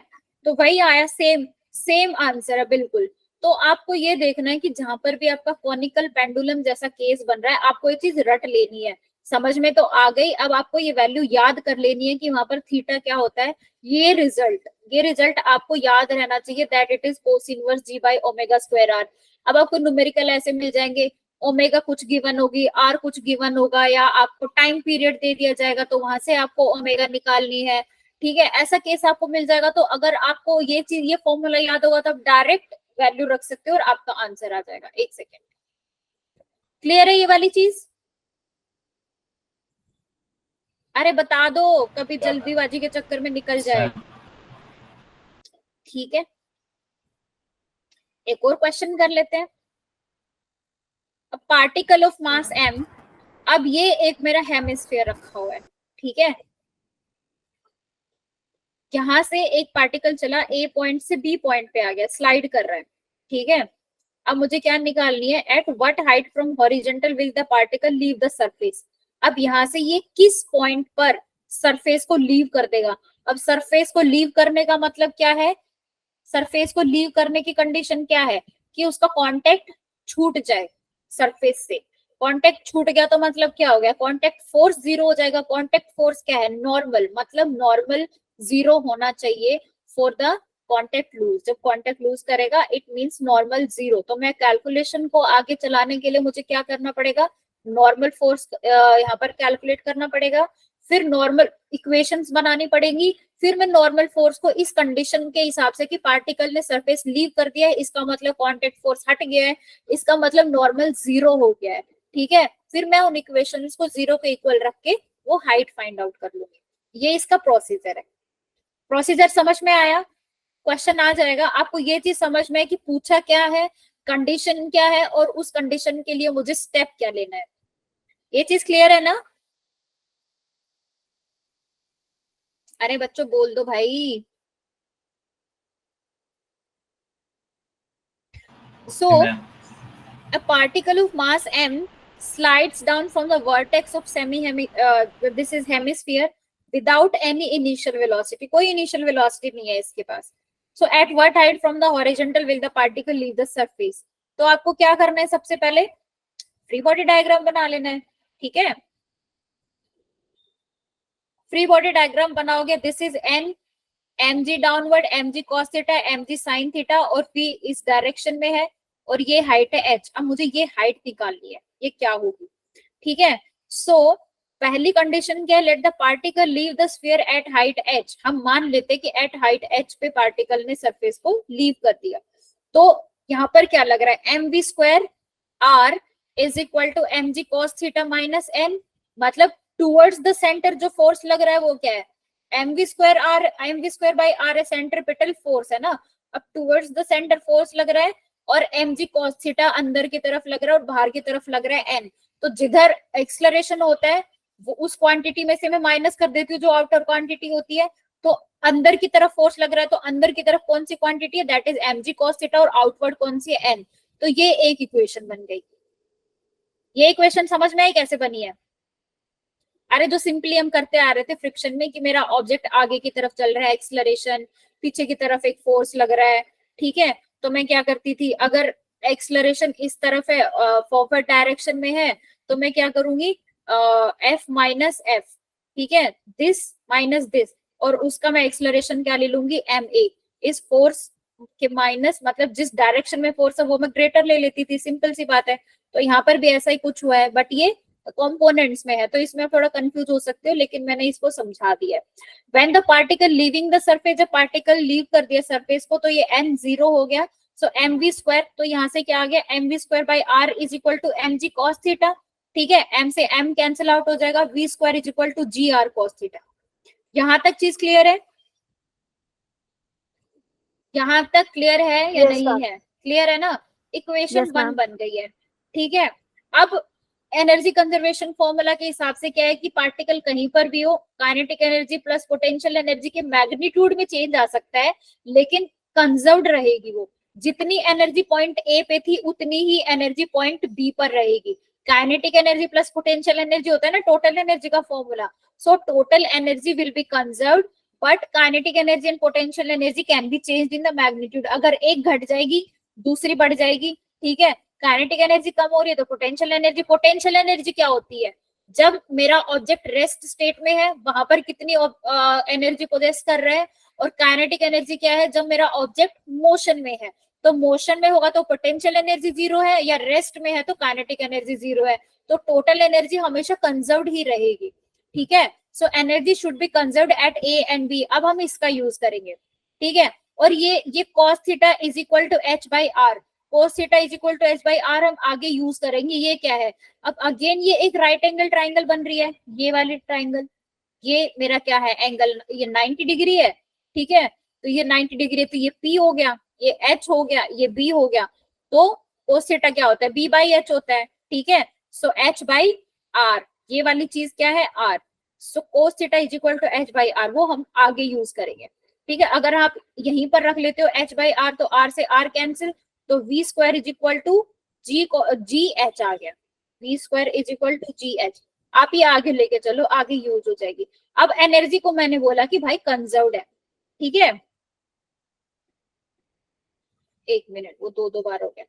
तो वही आया, सेम आंसर है बिल्कुल। तो आपको ये देखना है कि जहां पर भी आपका कॉनिकल पेंडुलम जैसा केस बन रहा है, आपको ये चीज रट लेनी है, समझ में तो आ गई। अब आपको ये वैल्यू याद कर लेनी है कि वहां पर थीटा क्या होता है, ये रिजल्ट आपको याद रहना चाहिए, that it is cos inverse g by omega square r। अब आपको न्यूमेरिकल ऐसे मिल जाएंगे, ओमेगा कुछ गिवन होगी, आर कुछ गिवन होगा, या आपको टाइम पीरियड दे दिया जाएगा तो वहां से आपको ओमेगा निकालनी है, ठीक है। ऐसा केस आपको मिल जाएगा। तो अगर आपको ये चीज, ये फॉर्मूला याद होगा तो आप डायरेक्ट वैल्यू रख सकते हो और आपका आंसर आ जाएगा। एक सेकेंड, क्लियर है ये वाली चीज? अरे बता दो, कभी जल्दीबाजी के चक्कर में निकल जाए, ठीक है। एक और क्वेश्चन कर लेते हैं। अब पार्टिकल ऑफ मास m, अब ये एक मेरा हेमिस्फीयर रखा हुआ है, ठीक है। यहां से एक पार्टिकल चला ए पॉइंट से बी पॉइंट पे आ गया, स्लाइड कर रहा है, ठीक है। अब मुझे क्या निकालनी है, at what height from horizontal will the particle leave the surface. अब यहाँ से ये किस पॉइंट पर सरफेस को लीव कर देगा। अब सरफेस को लीव करने का मतलब क्या है, सरफेस को लीव करने की कंडीशन क्या है कि उसका कांटेक्ट छूट जाए सरफेस से। कांटेक्ट छूट गया तो मतलब क्या हो गया, कांटेक्ट फोर्स जीरो हो जाएगा। कांटेक्ट फोर्स क्या है, नॉर्मल, मतलब नॉर्मल जीरो होना चाहिए फॉर द कांटेक्ट लूज। जब कांटेक्ट लूज करेगा इट मींस नॉर्मल जीरो। तो मैं कैलकुलेशन को आगे चलाने के लिए मुझे क्या करना पड़ेगा, नॉर्मल फोर्स यहाँ पर कैलकुलेट करना पड़ेगा, फिर नॉर्मल इक्वेशंस बनानी पड़ेंगी, फिर मैं नॉर्मल फोर्स को इस कंडीशन के हिसाब से कि पार्टिकल ने सरफेस लीव कर दिया है, इसका मतलब कांटेक्ट फोर्स हट गया है, इसका मतलब नॉर्मल जीरो हो गया है, ठीक है। फिर मैं उन इक्वेशंस को जीरो के इक्वल रख के वो हाइट फाइंड आउट कर लूंगी। ये इसका प्रोसीजर है। प्रोसीजर समझ में आया? क्वेश्चन आ जाएगा, आपको ये चीज समझ में है कि पूछा क्या है, कंडीशन क्या है, और उस कंडीशन के लिए मुझे स्टेप क्या लेना है। ये चीज क्लियर है ना? अरे बच्चों बोल दो भाई। So a particle of mass m slides down from the vertex of this is hemisphere without any initial velocity. कोई initial velocity नहीं है इसके पास। So at what height from the horizontal will the particle leave the surface? तो आपको क्या करना है, सबसे पहले फ्री बॉडी डायग्राम बना लेना है, ठीक है। फ्री बॉडी डायग्राम बनाओगे, this is an, mg downward, mg cos theta, mg sin theta, और v इस डायरेक्शन में है, और ये हाइट है h। अब मुझे ये हाइट निकालनी है, ये क्या होगी, ठीक है। सो पहली कंडीशन क्या है, let the particle leave the sphere at height h। हम मान लेते कि एट हाइट h पे पार्टिकल ने सरफेस को लीव कर दिया। तो यहाँ पर क्या लग रहा है, mv square r is equal to mg cos theta minus n, मतलब टूवर्ड्स द सेंटर जो फोर्स लग रहा है वो क्या है, mv स्क्वायर बाई r है सेंट्रिपिटल फोर्स है ना। अब टूवर्ड्स द सेंटर फोर्स लग रहा है, और mg cos थीटा अंदर की तरफ लग रहा है और बाहर की तरफ लग रहा है n। तो जिधर एक्सलरेशन होता है वो उस क्वांटिटी में से मैं माइनस कर देती हूँ जो आउटर क्वांटिटी होती है। तो अंदर की तरफ फोर्स लग रहा है, तो अंदर की तरफ कौन सी क्वांटिटी है, that is mg cos theta, और आउटवर्ड कौन सी है n। तो ये एक इक्वेशन बन गई। ये इक्वेशन समझ में आई कैसे बनी है? अरे जो सिंपली हम करते आ रहे थे फ्रिक्शन में कि मेरा ऑब्जेक्ट आगे की तरफ चल रहा है, एक्सलरेशन, पीछे की तरफ एक फोर्स लग रहा है, ठीक है। तो मैं क्या करती थी, अगर एक्सलरेशन इस तरफ है, फॉरवर्ड डायरेक्शन में है, तो मैं क्या करूंगी, एफ माइनस एफ, ठीक है, दिस माइनस दिस, और उसका मैं एक्सलरेशन क्या ले लूंगी, एम ए। इस फोर्स के माइनस, मतलब जिस डायरेक्शन में फोर्स है वो मैं ग्रेटर ले लेती थी, सिंपल सी बात है। तो यहाँ पर भी ऐसा ही कुछ हुआ है, बट ये कंपोनेंट्स में है तो इसमें थोड़ा कंफ्यूज हो सकते हो, लेकिन मैंने इसको समझा दिया। When the particle leaving the surface, जब पार्टिकल लीव कर दिया सरफेस को, तो ये n 0 हो गया। सो एम वी स्क्वायर, तो यहाँ से क्या आ गया, m we square by are is equal to m g cos theta, ठीक है। m से m कैंसिल आउट हो जाएगा, v square is equal to g r cos theta. यहाँ तक चीज क्लियर है? यहाँ तक क्लियर है या Yes, नहीं ma'am. है? क्लियर है ना? Equation Yes, 1 ma'am. बन गई है, ठीक है। अब एनर्जी कंजर्वेशन फॉर्मूला के हिसाब से क्या है कि पार्टिकल कहीं पर भी हो, kinetic energy plus potential energy के मैग्नीट्यूड में चेंज आ सकता है, लेकिन कंजर्व्ड रहेगी वो। जितनी एनर्जी पॉइंट ए पे थी उतनी ही एनर्जी पॉइंट बी पर रहेगी। Kinetic energy plus potential energy होता है ना टोटल एनर्जी का formula. So total energy will be conserved, but kinetic energy and potential energy can be changed in the magnitude. अगर एक घट जाएगी दूसरी बढ़ जाएगी, ठीक है। काइनेटिक एनर्जी कम हो रही है तो पोटेंशियल एनर्जी क्या होती है, जब मेरा ऑब्जेक्ट रेस्ट स्टेट में है वहां पर कितनी एनर्जी पोजेस कर रहा है, और काइनेटिक एनर्जी क्या है जब मेरा ऑब्जेक्ट मोशन में है। तो मोशन में होगा तो पोटेंशियल एनर्जी 0 है, या रेस्ट में है तो काइनेटिक एनर्जी 0 है। तो टोटल एनर्जी हमेशा कंजर्व्ड ही रहेगी, ठीक है। So energy should be conserved at a and b. अब हम इसका यूज करेंगे, ठीक है। और ये cos theta is equal to h by r, cos theta is equal to h by r हम आगे यूज करेंगे। ये क्या है, अब अगेन ये एक राइट एंगल ट्राइंगल बन रही है, ये वाली ट्राइंगल, ये मेरा क्या है एंगल, ये 90 डिग्री है, ठीक है। तो ये 90 डिग्री, तो ये P हो गया, ये H हो गया, ये B हो गया। तो cos थीटा क्या होता है, B बाई H होता है, ठीक है। सो H बाई R, ये वाली चीज क्या है R। सो cos theta is equal to H by R, वो हम आगे यूज करेंगे, ठीक है। अगर आप यहीं पर रख लेते हो H बाई R, तो R से R कैंसिल, तो V square is equal to g h आ गया, V square is equal to g h. आप ये आगे लेके चलो, आगे यूज हो जाएगी। अब एनर्जी को मैंने बोला कि भाई कंजर्व्ड है, ठीक है। एक मिनट, वो दो बार हो गया।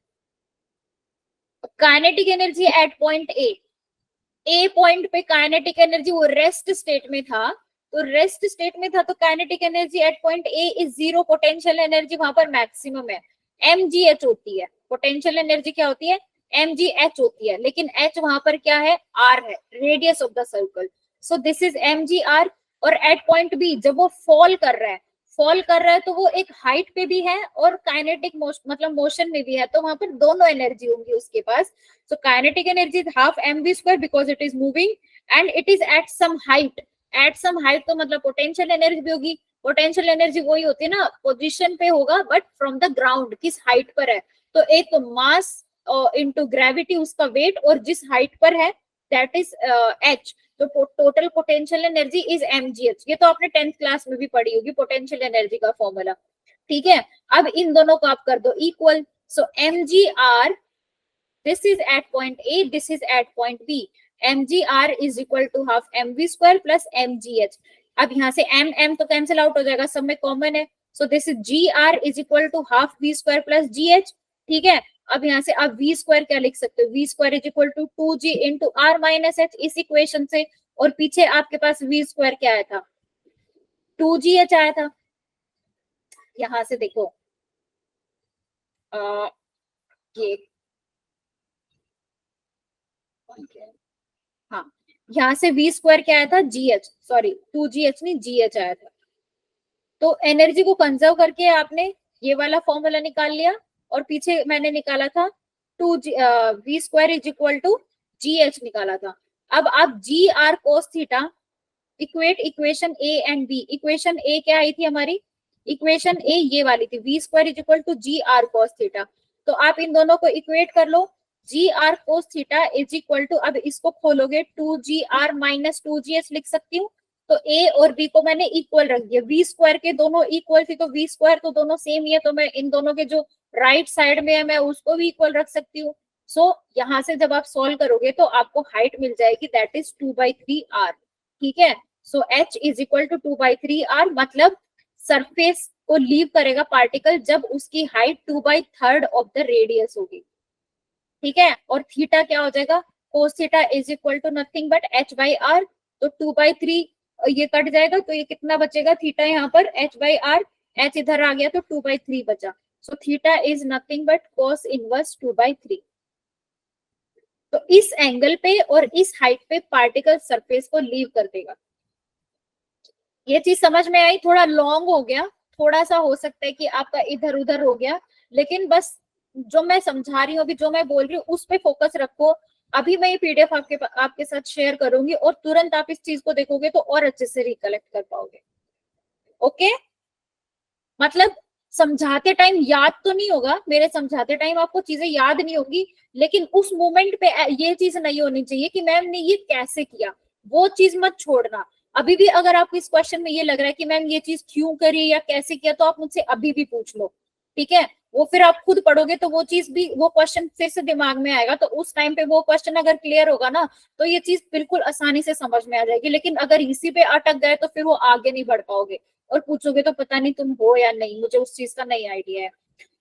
Kinetic energy at point A point पे काइनेटिक एनर्जी वो रेस्ट स्टेट में था, तो रेस्ट स्टेट में था तो kinetic energy at point A is 0, potential energy वहां पर मैक्सिमम है, mgh होती है। पोटेंशियल एनर्जी क्या होती है, mgh होती है, लेकिन h वहां पर क्या है, r है, radius of the circle. So this is mgr। और एट पॉइंट बी जब वो फॉल कर रहा है तो वो एक हाइट पे भी है और काइनेटिक मतलब मोशन में भी है, तो वहां पर दोनों एनर्जी होंगी उसके पास। So kinetic energy is half mv square because it is moving and it is at some height. At some height तो मतलब पोटेंशियल एनर्जी भी होगी। पोटेंशियल एनर्जी वही होती है ना, पोजीशन पे होगा बट फ्रॉम द ग्राउंड, किस हाइट पर है। तो एक तो मास इनटू ग्रेविटी, उसका वेट, और जिस हाइट पर है दैट इज h। तो total potential energy is mgh। ये तो आपने 10th क्लास में भी पढ़ी होगी पोटेंशियल एनर्जी का फॉर्मूला, ठीक है। अब इन दोनों को आप कर दो equal. So mgr, this is at point A, this is at point B. mgr is equal to half mv square plus mgh. अब यहाँ से m तो कैंसिल आउट हो जाएगा, सब में कॉमन है। So this is gr is equal to half v square plus gh, ठीक है। अब यहाँ से आप v स्क्वायर क्या लिख सकते हो, v square is equal to 2g into r minus h। इस इक्वेशन से और पीछे आपके पास v स्क्वायर क्या आया था, 2gh आया था। यहां से देखो ये हाँ, यहाँ से v स्क्वायर क्या आया था, gh, सॉरी 2gh नहीं gh आया था। तो एनर्जी को कंजर्व करके आपने ये वाला फॉर्मूला निकाल लिया और पीछे मैंने निकाला था v square is equal to gh निकाला था। अब आप g r cos theta equate equation a and b। Equation a क्या आई थी हमारी, इक्वेशन a ये वाली थी, v square is equal to g r cos theta. तो आप इन दोनों को इक्वेट कर लो, g r cos theta is equal to, अब इसको खोलोगे 2g r माइनस 2gh लिख सकती हूँ। तो a और b को मैंने इक्वल रख दिया, v स्क्वायर के दोनों इक्वल थी तो v स्क्वायर तो दोनों सेम ही है, तो मैं इन दोनों के जो राइट साइड में है मैं उसको भी इक्वल रख सकती हूँ। सो यहाँ से जब आप सॉल्व करोगे तो आपको हाइट मिल जाएगी, दैट इज 2/3r। ठीक है, सो h is equal to 2/3r, मतलब सरफेस को लीव करेगा पार्टिकल जब उसकी हाइट 2/3 ऑफ द रेडियस होगी। ठीक है, और थीटा क्या हो जाएगा, cos theta is equal to nothing but h/r। तो 2/3 ये कट जाएगा तो ये कितना बचेगा, थीटा यहाँ पर h/r, h इधर आ गया तो 2/3 बचा। सो theta is nothing but cos inverse 2/3। तो इस एंगल पे और इस हाइट पे पार्टिकल सरफेस को लीव कर देगा। ये चीज समझ में आई, थोड़ा लॉन्ग हो गया, थोड़ा सा हो सकता है कि आपका इधर उधर हो गया, लेकिन बस जो मैं समझा रही हूँ अभी, जो मैं बोल रही हूँ उस पे फोकस रखो। अभी मैं ये पीडीएफ आपके साथ शेयर करूंगी और तुरंत आप इस चीज को देखोगे तो और अच्छे से रिकलेक्ट कर पाओगे। ओके, मतलब समझाते टाइम याद तो नहीं होगा, मेरे समझाते टाइम आपको चीजें याद नहीं होगी, लेकिन उस मोमेंट पे ये चीज नहीं होनी चाहिए कि मैम ने ये कैसे किया, वो चीज मत छोड़ना। अभी भी अगर आपको इस क्वेश्चन में ये लग रहा है कि मैम ये चीज क्यों करी या कैसे किया, तो आप मुझसे अभी भी पूछ लो। ठीक है, वो फिर आप खुद पढ़ोगे तो वो चीज भी, वो क्वेश्चन फिर से दिमाग में आएगा, तो उस टाइम पे वो क्वेश्चन अगर क्लियर होगा ना तो ये चीज बिल्कुल आसानी से समझ में आ जाएगी। लेकिन अगर इसी पे अटक गए तो फिर वो आगे नहीं बढ़ पाओगे और पूछोगे तो पता नहीं तुम हो या नहीं, मुझे उस चीज का नहीं आइडिया है।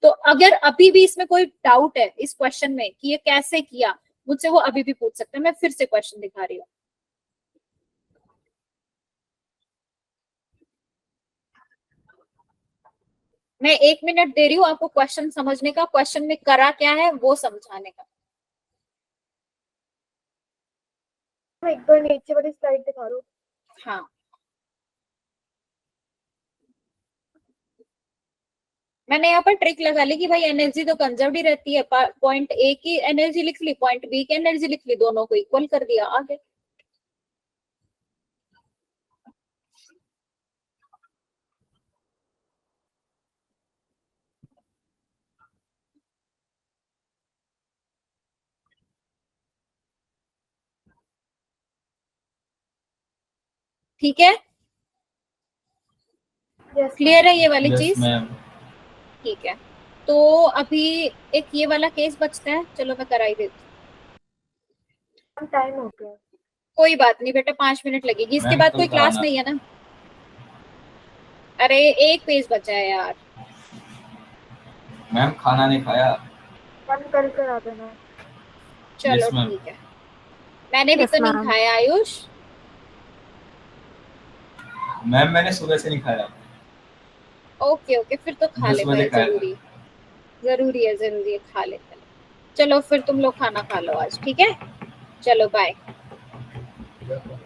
तो अगर अभी भी इसमें कोई डाउट है इस क्वेश्चन में कि ये कैसे किया, मुझसे वो अभी भी पूछ सकते हैं। मैं फिर से क्वेश्चन दिखा रही हूँ। मैं 1 मिनट दे रही हूँ आपको क्वेश्चन समझने का, क्वेश्चन में करा क्या है वो समझाने का। एक बार नीचे वाली स्लाइड दिखा दो। हाँ, मैंने यहाँ पर ट्रिक लगा ली कि भाई एनर्जी तो कंजर्व ही रहती है, पॉइंट ए की एनर्जी लिख ली, पॉइंट बी की एनर्जी लिख ली, दोनों को इक्वल कर दिया, आगे। ठीक है, यस क्लियर है ये वाली यस चीज? मैम। ठीक है, तो अभी एक ये वाला केस बचता है, चलो मैं कराई देती हूँ। टाइम हो गया। कोई बात नहीं बेटा, 5 मिनट लगेगी, इसके मैम, बाद कल कोई क्लास कराना। नहीं है ना। अरे एक पेज बचा है यार। मैम खाना नहीं खाया। मैम कल करा देना। चलो Yes, ma'am. ठीक है, मैंने भी Yes, तो नहीं ma'am. खाया आयुष। मैम मैंने सुबह से नहीं खाया। ओके ओके, फिर तो खा 10 ले बजे भाई, खाया जरूरी जरूरी है खा ले। चलो फिर तुम लोग खाना खा लो आज, ठीक है, चलो बाय। था।